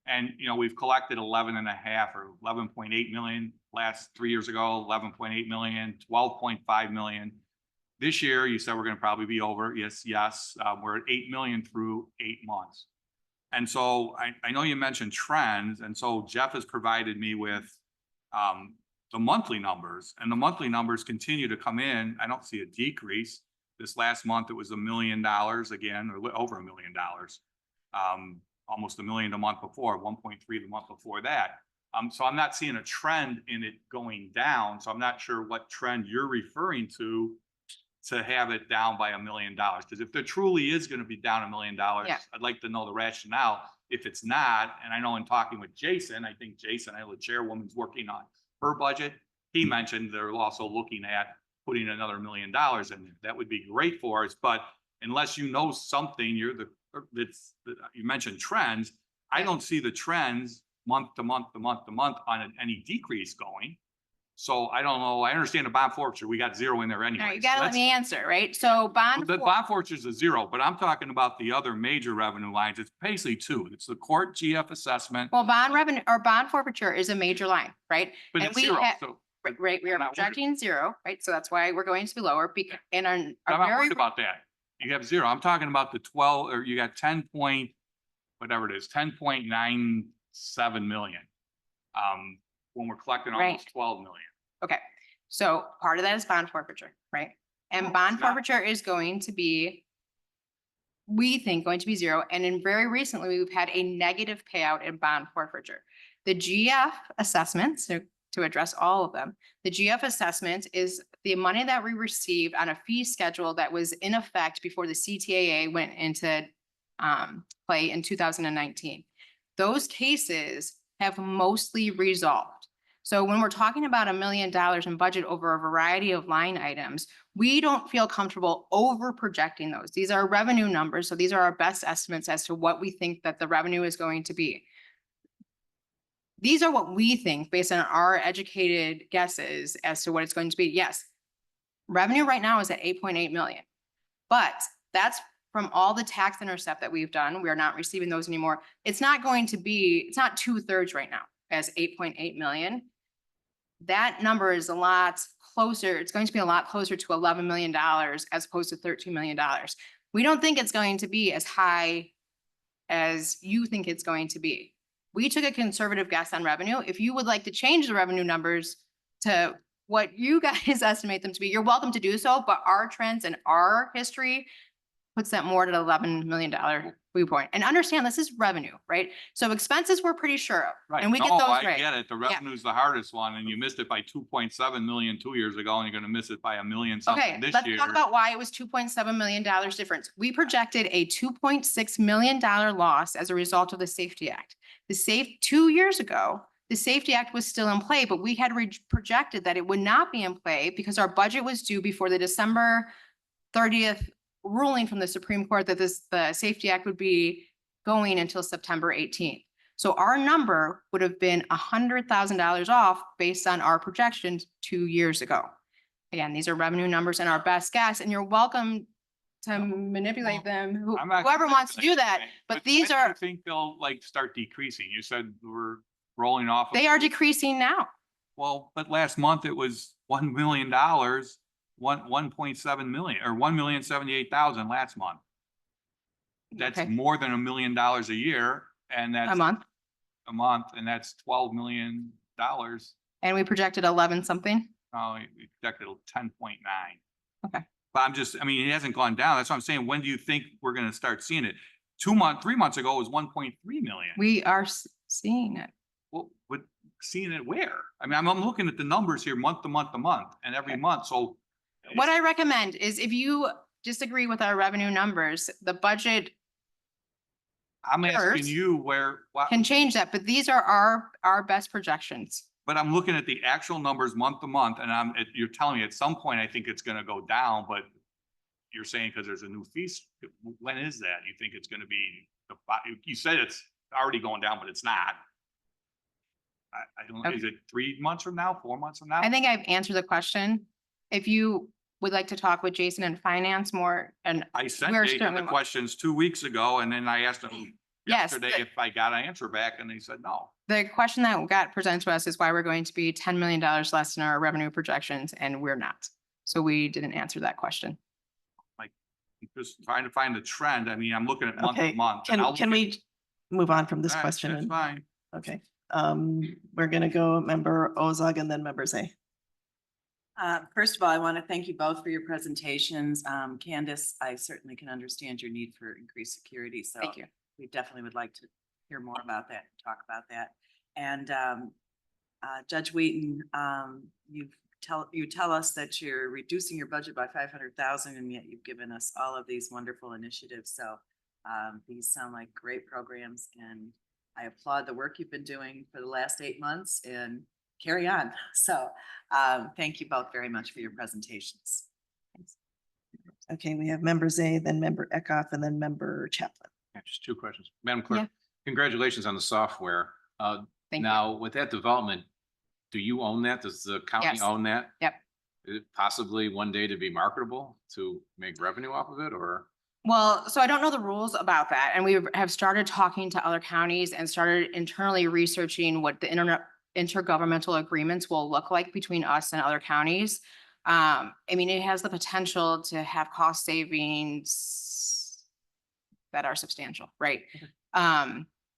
And, you know, we've collected 11.5 or 11.8 million last 3 years ago, 11.8 million, 12.5 million. This year, you said we're gonna probably be over. Yes. We're at 8 million through 8 months. And so I know you mentioned trends, and so Jeff has provided me with the monthly numbers, and the monthly numbers continue to come in. I don't see a decrease. This last month, it was $1 million again, or over $1 million. Almost $1 million the month before, 1.3 the month before that. So I'm not seeing a trend in it going down. So I'm not sure what trend you're referring to have it down by $1 million. Because if there truly is going to be down $1 million, Yeah. I'd like to know the rationale. If it's not, and I know in talking with Jason, I think Jason, I know the chairwoman's working on her budget. He mentioned they're also looking at putting another $1 million in there. That would be great for us. But unless you know something, you mentioned trends. I don't see the trends month to month to month to month on any decrease going. So I don't know. I understand the bond forfeiture. We got zero in there All anyway. right, you gotta let me answer, right? So The bond forfeiture is a zero, but I'm talking about the other major revenue lines. It's basically two. It's the court GF assessment, well, bond revenue or bond forfeiture is a major line, right? but and it's we zero. ha- So Right, we are I'm not worried. projecting zero, right? So that's why we're going to be lower because in our I'm not very worried about that. You have zero. I'm talking about the 12, or you got 10 point, whatever it is, 10.97 million. When we're collecting almost Right. 12 million. Okay, so part of that is bond forfeiture, right? And No, bond it's not. forfeiture is going to be, we think, going to be zero. And in very recently, we've had a negative payout in bond forfeiture. The GF assessments, so to address all of them, the GF assessment is the money that we received on a fee schedule that was in effect before the CTAA went into play in 2019. Those cases have mostly resolved. So when we're talking about $1 million in budget over a variety of line items, we don't feel comfortable over projecting those. These are revenue numbers. So these are our best estimates as to what we think that the revenue is going to be. These are what we think based on our educated guesses as to what it's going to be. Yes, revenue right now is at 8.8 million, but that's from all the tax intercept that we've done. We are not receiving those anymore. It's not 2/3 right now as 8.8 million. That number is a lot closer. It's going to be a lot closer to $11 million as opposed to $13 million. We don't think it's going to be as high as you think it's going to be. We took a conservative guess on revenue. If you would like to change the revenue numbers to what you guys estimate them to be, you're welcome to do so, but our trends and our history puts that more at an $11 million viewpoint. And understand, this is revenue, right? So expenses we're pretty sure of, Right. and we get No, those I right. get it. The revenue's the hardest one, and you missed it by 2.7 million 2 years ago, and you're gonna miss it by $1 million Okay, something this let's year. talk about why it was $2.7 million difference. We projected a $2.6 million loss as a result of the Safety Act. 2 years ago, the Safety Act was still in play, but we had projected that it would not be in play because our budget was due before the December 30th ruling from the Supreme Court that the Safety Act would be going until September 18th. So our number would have been $100,000 off based on our projections 2 years ago. Again, these are revenue numbers and our best guess, and you're welcome to manipulate them, I'm not whoever wants to do that. manipulating, But these when do you are, think they'll like start decreasing? You said we're rolling off. of- they are decreasing now. Well, but last month it was $1 million, 1.7 million or 1,078,000 last month. That's Okay. more than $1 million a year, and that's A month, a month, and that's $12 million. and we projected 11 something. Oh, we projected 10.9. Okay. But I'm just, I mean, it hasn't gone down. That's what I'm saying. When do you think we're gonna start seeing it? 3 months ago, it was 1.3 million. We are seeing it. Well, but seeing it where? I mean, I'm looking at the numbers here month to month to month and every month, so. What I recommend is if you disagree with our revenue numbers, the budget I'm asking first you where, can change that, but these are our best projections. but I'm looking at the actual numbers month to month, and you're telling me at some point, I think it's gonna go down, but you're saying because there's a new fee, when is that? You think it's gonna be, you said it's already going down, but it's not. I don't know, Okay. is it 3 months from now, 4 months from now? I think I've answered the question. If you would like to talk with Jason in finance more, and I sent we're Jason certainly the mo- questions 2 weeks ago, and then I asked him Yes, yesterday the- if I got an answer back, and they said no. the question that got presented to us is why we're going to be $10 million less than our revenue projections, and we're not. So we didn't answer that question. Just trying to find the trend. I mean, I'm looking at month to Okay, month. and I'll can look we move on from at- this All right, question? That's and- fine. Okay, we're gonna go member Ozog and then member Zay. First of all, I want to thank you both for your presentations. Candace, I certainly can understand your need for increased security, so Thank you. we definitely would like to hear more about that, talk about that. And Judge Wheaton, you tell us that you're reducing your budget by 500,000, and yet you've given us all of these wonderful initiatives. So these sound like great programs, and I applaud the work you've been doing for the last 8 months, and carry on. So thank you both very much for your presentations. Okay, we have member Zay, then member Eckhoff, and then member Chaplin. Yeah, just 2 questions. Madam Yeah. Clerk, congratulations on the software. Thank you. Now, with that development, do you own that? Does the county Yes. own that? Yep. Is it possibly one day to be marketable to make revenue off of it, or? Well, so I don't know the rules about that, and we have started talking to other counties and started internally researching what the intergovernmental agreements will look like between us and other counties. I mean, it has the potential to have cost savings that are substantial, right?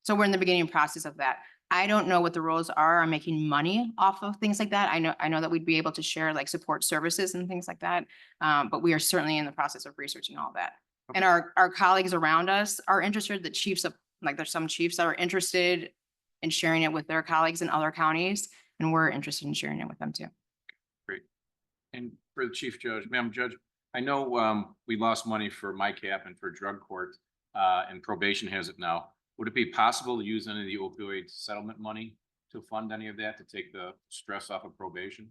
So we're in the beginning process of that. I don't know what the rules are on making money off of things like that. I know that we'd be able to share like support services and things like that. But we are certainly in the process of researching all that. And our colleagues around us are interested, the chiefs of, like, there's some chiefs that are interested in sharing it with their colleagues in other counties, and we're interested in sharing it with them too. And for the Chief Judge, Madam Judge, I know we lost money for MICAP and for drug court, and probation has it now. Would it be possible to use any of the opioid settlement money to fund any of that, to take the stress off of probation?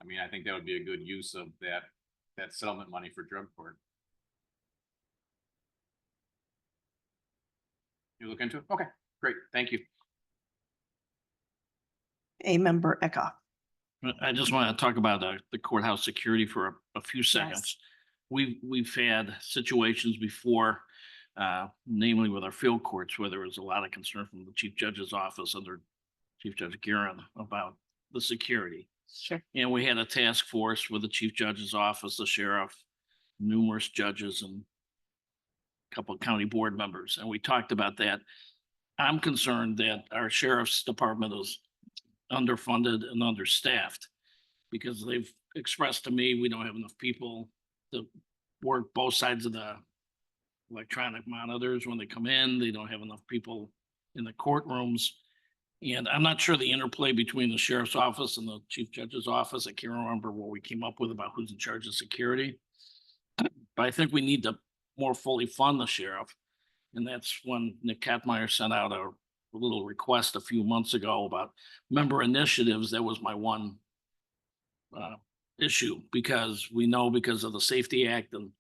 I mean, I think that would be a good use of that settlement money for drug court. You look into it? Okay, great, thank you. A member Eckhoff. I just want to talk about the courthouse security for a few seconds. We've had situations before, namely with our field courts, where there was a lot of concern from the chief judge's office under Chief Judge Guerin about the security. Sure. And we had a task force with the chief judge's office, the sheriff, numerous judges, and a couple of county board members, and we talked about that. I'm concerned that our sheriff's department is underfunded and understaffed, because they've expressed to me, we don't have enough people to work both sides of the electronic monitors when they come in. They don't have enough people in the courtrooms. And I'm not sure the interplay between the sheriff's office and the chief judge's office. I can't remember what we came up with about who's in charge of security. But I think we need to more fully fund the sheriff. And that's when Nick Katmeyer sent out a little request a few months ago about member initiatives. That was my one issue, because we know, because of the Safety Act and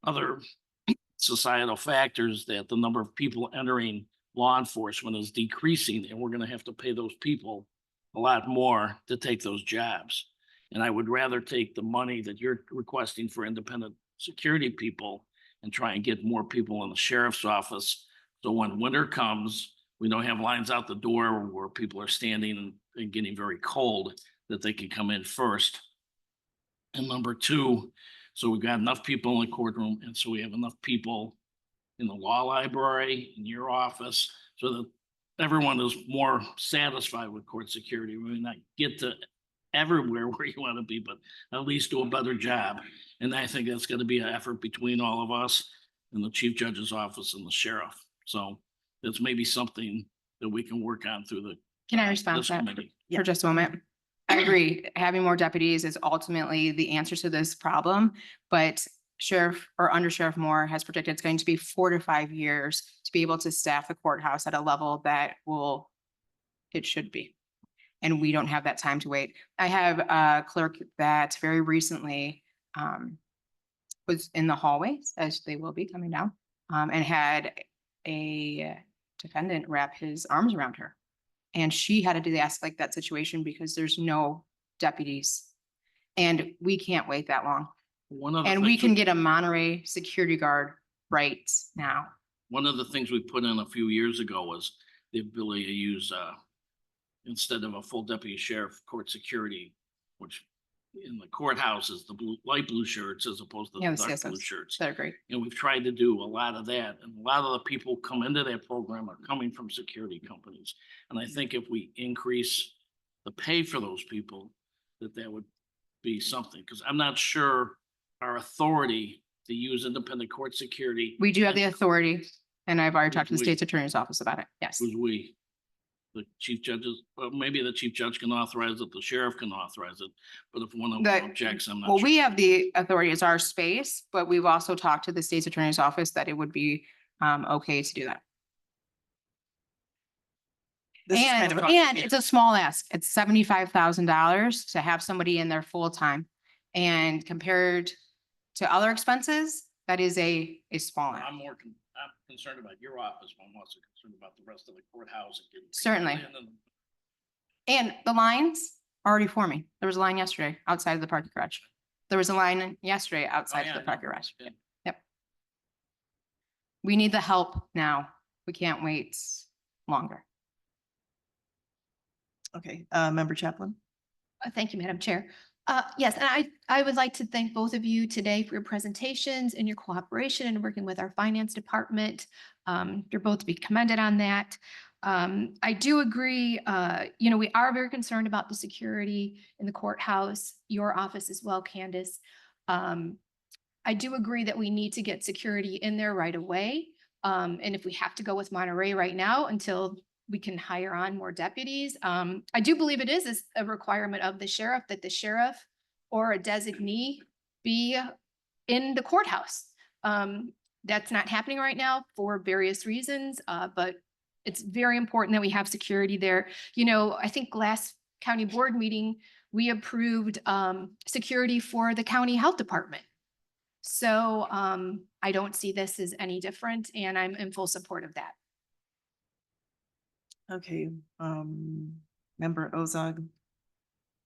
other societal factors that the number of people entering law enforcement is decreasing, and we're gonna have to pay those people a lot more to take those jobs. And I would rather take the money that you're requesting for independent security people and try and get more people in the sheriff's office. So when winter comes, we don't have lines out the door where people are standing and getting very cold, that they can come in first. And number two, so we've got enough people in the courtroom, and so we have enough people in the law library, in your office, so that everyone is more satisfied with court security. We may not get to everywhere where you want to be, but at least do a better job. And I think that's gonna be an effort between all of us and the chief judge's office and the sheriff. So that's maybe something that we can work on through the Can I respond this to that committee. for just a moment? I agree. Having more deputies is ultimately the answer to this problem, but Sheriff or Under Sheriff Moore has predicted it's going to be 4 to 5 years to be able to staff the courthouse at a level that it should be. And we don't have that time to wait. I have a clerk that very recently was in the hallways, as they will be coming down, and had a defendant wrap his arms around her. And she had to de-escalate that situation because there's no deputies. And we can't wait that long. One of the And we things can get a Monterey security guard right now. One of the things we put in a few years ago was the ability to use, instead of a full deputy sheriff, court security, which in the courthouse is the light blue shirts as opposed to Yeah, the the dark blue CSOs. shirts. They're great. And we've tried to do a lot of that, and a lot of the people come into that program are coming from security companies. And I think if we increase the pay for those people, that would be something, because I'm not sure our authority to use independent court security. We do have the authority, and I've already talked to the We- state's attorney's office about it. Yes. Who's we? The chief judges, well, maybe the chief judge can authorize it, the sheriff can authorize it, but if one of them The- objects, I'm not Well, sure. we have the authority as our space, but we've also talked to the state's attorney's office that it would be okay to do that. This is kind And, of and it's a small ask. It's $75,000 to have somebody in there full time. And compared to other expenses, that is a small ask. I'm concerned about your office, but I'm also concerned about the rest of the courthouse. and getting people Certainly. in and- And the lines are already forming. There was a line yesterday outside of the parking garage. There was a line yesterday outside of yeah, the parking garage. yeah. Yep. We need the help now. We can't wait longer. Okay, Member Chaplin. Thank you, Madam Chair. Yes, and I would like to thank both of you today for your presentations and your cooperation and working with our finance department. You're both to be commended on that. I do agree, we are very concerned about the security in the courthouse, your office as well, Candace. I do agree that we need to get security in there right away. And if we have to go with Monterey right now until we can hire on more deputies. I do believe it is a requirement of the sheriff that the sheriff or a designee be in the courthouse. That's not happening right now for various reasons, but it's very important that we have security there. I think last county board meeting, we approved security for the county health department. So I don't see this as any different, and I'm in full support of that. Okay, Member Ozog.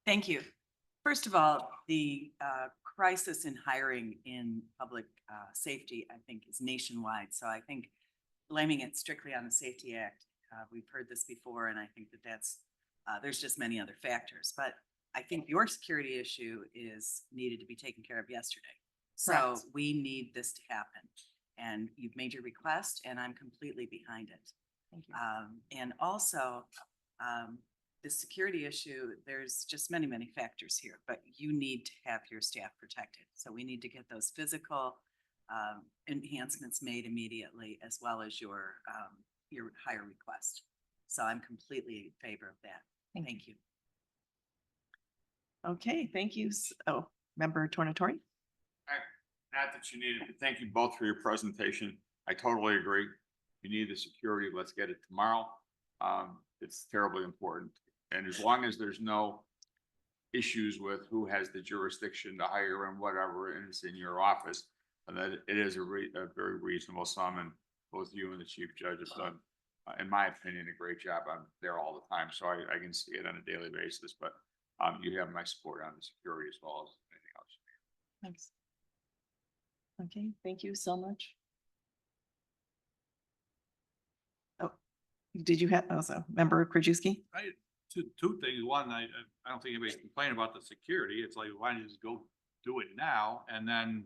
Thank you. First of all, the crisis in hiring in public safety, I think, is nationwide. So I think blaming it strictly on the Safety Act, we've heard this before, and I think that's, there's just many other factors. But I think your security issue is needed to be taken care of yesterday. So Correct. we need this to happen. And you've made your request, and I'm completely behind it. Thank you. And also, the security issue, there's just many, many factors here, but you need to have your staff protected. So we need to get those physical enhancements made immediately, as well as your hire request. So I'm completely in favor of that. Thank you. Okay, thank you. Oh, Member Tornatori. Not that you needed, but thank you both for your presentation. I totally agree. You need the security. Let's get it tomorrow. It's terribly important. And as long as there's no issues with who has the jurisdiction to hire and whatever, and it's in your office, that it is a very reasonable sum, and both you and the chief judge have done, in my opinion, a great job. I'm there all the time, so I can see it on a daily basis, but you have my support on the security as well as anything else. Thanks. Okay, thank you so much. Oh, did you have, also, Member Krajewski? Two things. One, I don't think anybody's complaining about the security. It's like, why don't you just go do it now? And then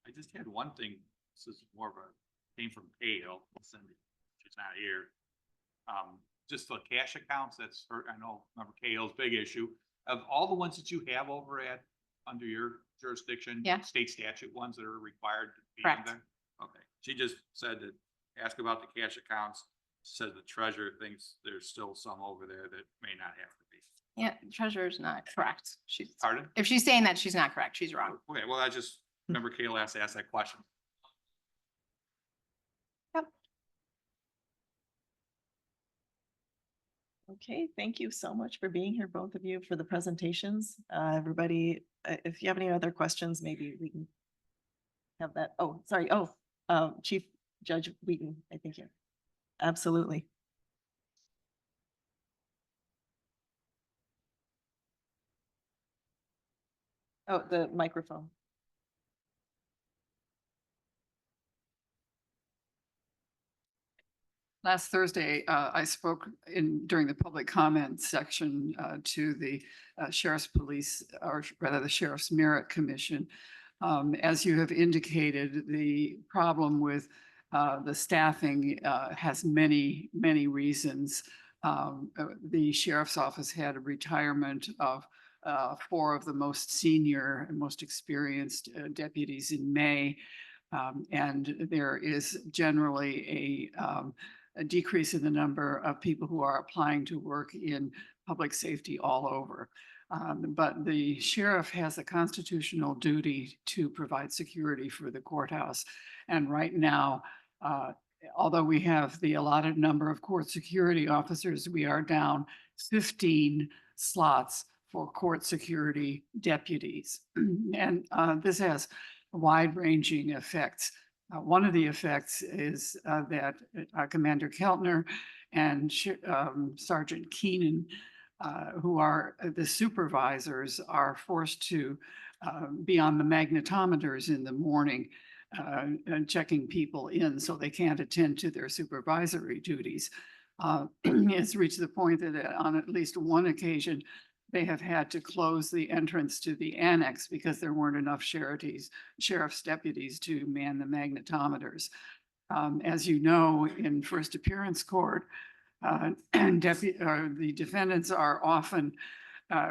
I just had one thing. This is more of a, came from Kale, she's not here. Just the cash accounts, that's, I know, remember Kale's big issue. Of all the ones that you have over at, under your jurisdiction, Yeah. state statute ones that are required to be in Correct. there? Okay, she just said that, ask about the cash accounts, said the treasurer thinks there's still some over there that may not have to be. Yeah, treasurer's not correct. She's, Pardon? if she's saying that, she's not correct. She's wrong. Okay, well, I just remember Kayla asked that question. Okay, thank you so much for being here, both of you, for the presentations. Everybody, if you have any other questions, maybe we can have that. Oh, sorry. Oh, Chief Judge Wheaton, I think you. Absolutely. Oh, the microphone. Last Thursday, I spoke during the public comment section to the Sheriff's Police, or rather the Sheriff's Merit Commission. As you have indicated, the problem with the staffing has many, many reasons. The Sheriff's Office had a retirement of 4 of the most senior and most experienced deputies in May. And there is generally a decrease in the number of people who are applying to work in public safety all over. But the sheriff has a constitutional duty to provide security for the courthouse. And right now, although we have the allotted number of court security officers, we are down 15 slots for court security deputies. And this has wide-ranging effects. One of the effects is that Commander Keltner and Sergeant Keenan, who are the supervisors, are forced to be on the magnetometers in the morning, checking people in, so they can't attend to their supervisory duties. It's reached the point that on at least one occasion, they have had to close the entrance to the annex because there weren't enough sheriff's deputies to man the magnetometers. As you know, in first appearance court, the defendants are often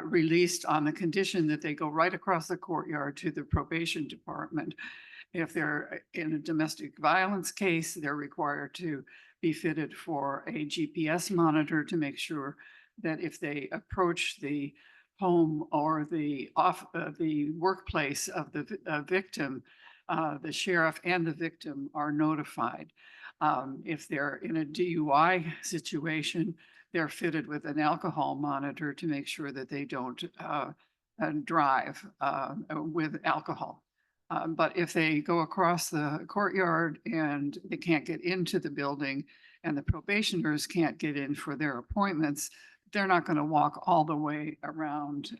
released on the condition that they go right across the courtyard to the probation department. If they're in a domestic violence case, they're required to be fitted for a GPS monitor to make sure that if they approach the home or the workplace of the victim, the sheriff and the victim are notified. If they're in a DUI situation, they're fitted with an alcohol monitor to make sure that they don't drive with alcohol. But if they go across the courtyard and they can't get into the building and the probationers can't get in for their appointments, they're not going to walk all the way around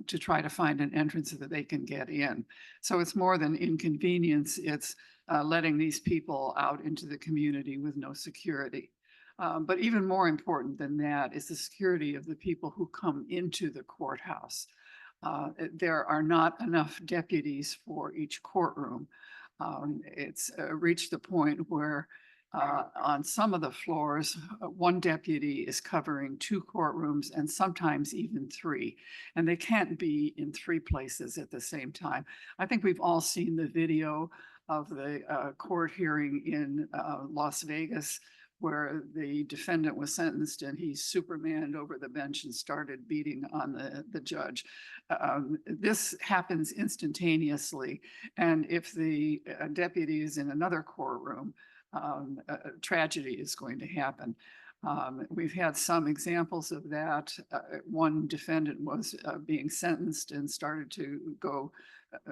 to try to find an entrance that they can get in. So it's more than inconvenience. It's letting these people out into the community with no security. But even more important than that is the security of the people who come into the courthouse. There are not enough deputies for each courtroom. It's reached the point where on some of the floors, one deputy is covering 2 courtrooms and sometimes even 3, and they can't be in 3 places at the same time. I think we've all seen the video of the court hearing in Las Vegas, where the defendant was sentenced and he supermaned over the bench and started beating on the judge. This happens instantaneously, and if the deputy is in another courtroom, a tragedy is going to happen. We've had some examples of that. One defendant was being sentenced and started to go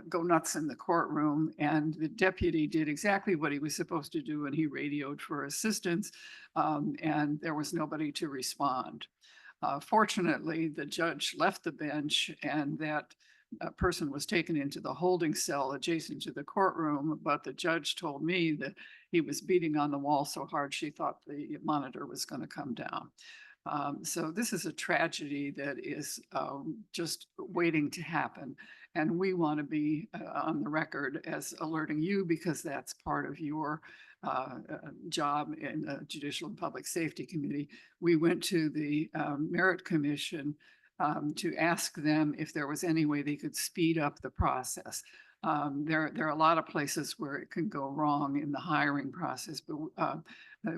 go nuts in the courtroom, and the deputy did exactly what he was supposed to do, and he radioed for assistance, and there was nobody to respond. Fortunately, the judge left the bench, and that person was taken into the holding cell adjacent to the courtroom, but the judge told me that he was beating on the wall so hard she thought the monitor was going to come down. So this is a tragedy that is just waiting to happen. And we want to be on the record as alerting you, because that's part of your job in the Judicial and Public Safety Committee. We went to the Merit Commission to ask them if there was any way they could speed up the process. There are a lot of places where it can go wrong in the hiring process, but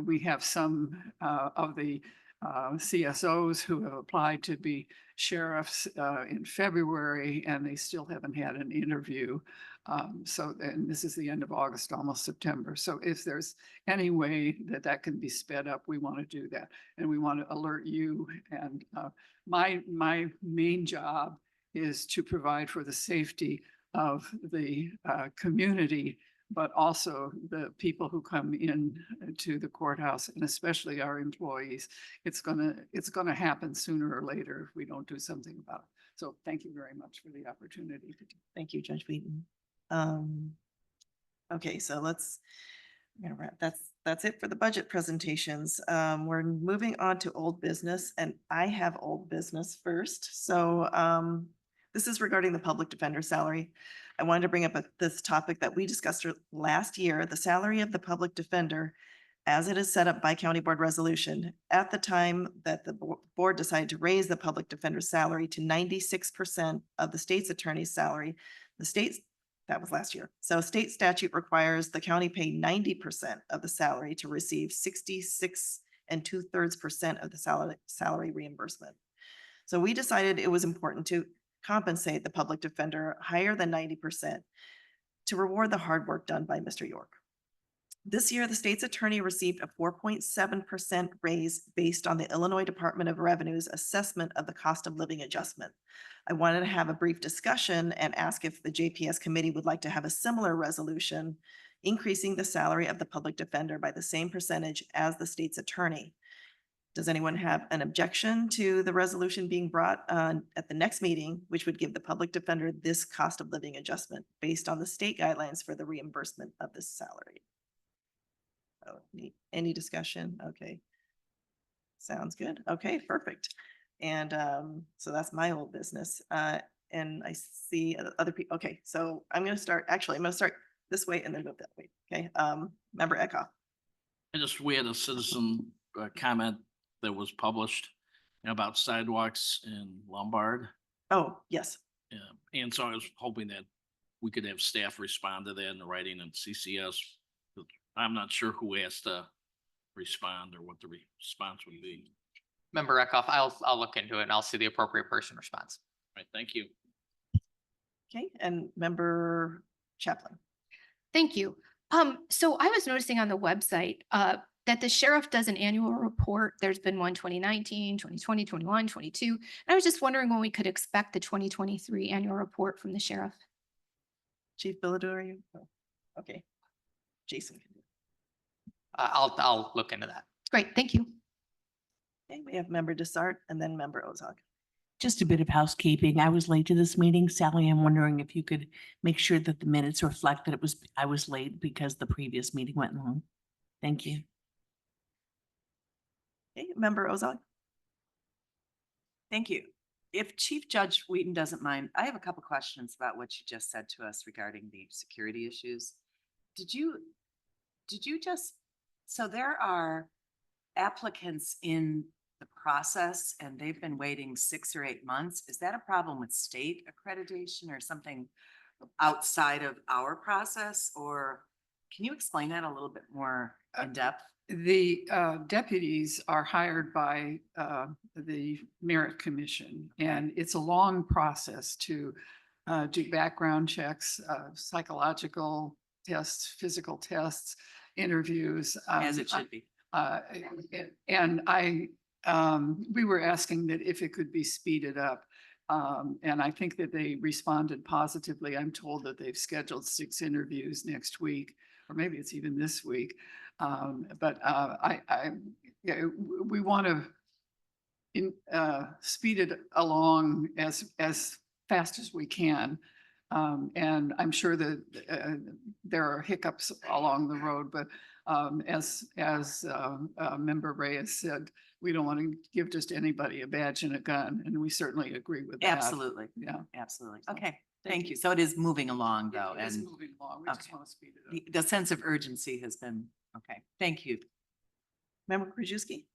we have some of the CSOs who have applied to be sheriffs in February, and they still haven't had an interview. And this is the end of August, almost September. So if there's any way that that can be sped up, we want to do that. And we want to alert you. And my main job is to provide for the safety of the community, but also the people who come in to the courthouse, and especially our employees. It's gonna happen sooner or later if we don't do something about it. So thank you very much for the opportunity to do. Thank you, Judge Wheaton. Okay, so I'm gonna wrap. That's it for the budget presentations. We're moving on to old business, and I have old business first. So this is regarding the public defender salary. I wanted to bring up this topic that we discussed last year, the salary of the public defender as it is set up by county board resolution. At the time that the board decided to raise the public defender's salary to 96% of the state's attorney's salary, that was last year. So state statute requires the county pay 90% of the salary to receive 66 2/3% of the salary reimbursement. So we decided it was important to compensate the public defender higher than 90% to reward the hard work done by Mr. York. This year, the state's attorney received a 4.7% raise based on the Illinois Department of Revenue's assessment of the cost of living adjustment. I wanted to have a brief discussion and ask if the JPS committee would like to have a similar resolution increasing the salary of the public defender by the same percentage as the state's attorney. Does anyone have an objection to the resolution being brought at the next meeting, which would give the public defender this cost of living adjustment based on the state guidelines for the reimbursement of this salary? Oh, any discussion? Okay. Sounds good. Okay, perfect. And so that's my old business. And I see other people. Okay, so I'm going to start this way and then move that way. Okay, Member Eckhoff. We had a citizen comment that was published about sidewalks in Lombard. Oh, yes. Yeah, and so I was hoping that we could have staff respond to that in writing and CCS. I'm not sure who has to respond or what the response would be. Member Eckhoff, I'll look into it and I'll see the appropriate person responds. All right, thank you. Okay, and Member Chaplin. Thank you. So I was noticing on the website that the sheriff does an annual report. There's been one 2019, 2020, 21, 22. And I was just wondering when we could expect the 2023 annual report from the sheriff. Chief Bilodeau, are you? Oh, okay. Jason can do it. I'll look into that. Great, thank you. Okay, we have Member Desart and then Member Ozog. Just a bit of housekeeping. I was late to this meeting. Sally, I'm wondering if you could make sure that the minutes reflect that I was late because the previous meeting went long. Thank you. Okay, Member Ozog. Thank you. If Chief Judge Wheaton doesn't mind, I have a couple questions about what you just said to us regarding the security issues. So there are applicants in the process and they've been waiting 6 or 8 months. Is that a problem with state accreditation or something outside of our process? Or can you explain that a little bit more in depth? The deputies are hired by the Merit Commission, and it's a long process to do background checks, psychological tests, physical tests, interviews. As it should be. And we were asking that if it could be speeded up. And I think that they responded positively. I'm told that they've scheduled 6 interviews next week, or maybe it's even this week. Yeah, we want to speed it along as fast as we can. And I'm sure that there are hiccups along the road, but as Member Reyes said, we don't want to give just anybody a badge and a gun, and we certainly agree with that. Absolutely. Yeah. Absolutely. Okay, thank you. So it is moving along though, It is and moving along. We just okay. want to speed it up. the sense of urgency has been, okay, thank you. Member Krajewski?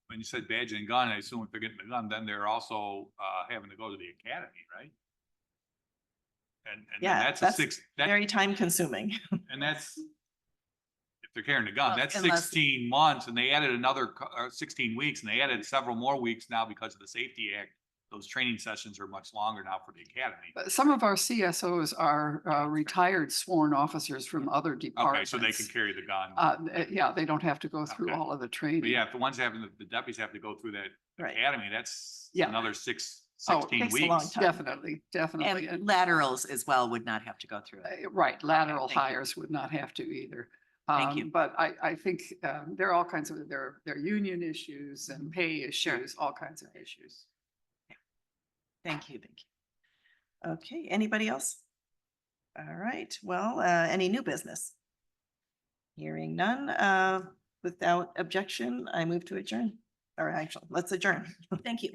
When you said badge and gun, I assume if they're getting the gun, then they're also having to go to the academy, right? And Yeah, that's that's that, very time consuming. and that's, if they're carrying a gun, Well, that's unless- 16 months, and they added another 16 weeks, and they added several more weeks now because of the Safety Act. Those training sessions are much longer now for the academy. But some of our CSOs are retired sworn officers from other Okay, departments. so they can carry the gun. Yeah, they don't have to go through Okay. all of the But training. yeah, if the ones having, the deputies have to go through that Right. academy, that's Yeah. another Oh, 16 takes a long weeks. time. Definitely, definitely. And laterals as well would not have to go through it. Right, lateral thank you. hires would not have to either. Thank you. But I think there are all kinds of, there are union issues and pay issues, all kinds of issues. Thank you. Thank you. Okay, anybody else? All right, well, any new business? Hearing none, without objection, I move to adjourn. Or actually, let's adjourn. Thank you.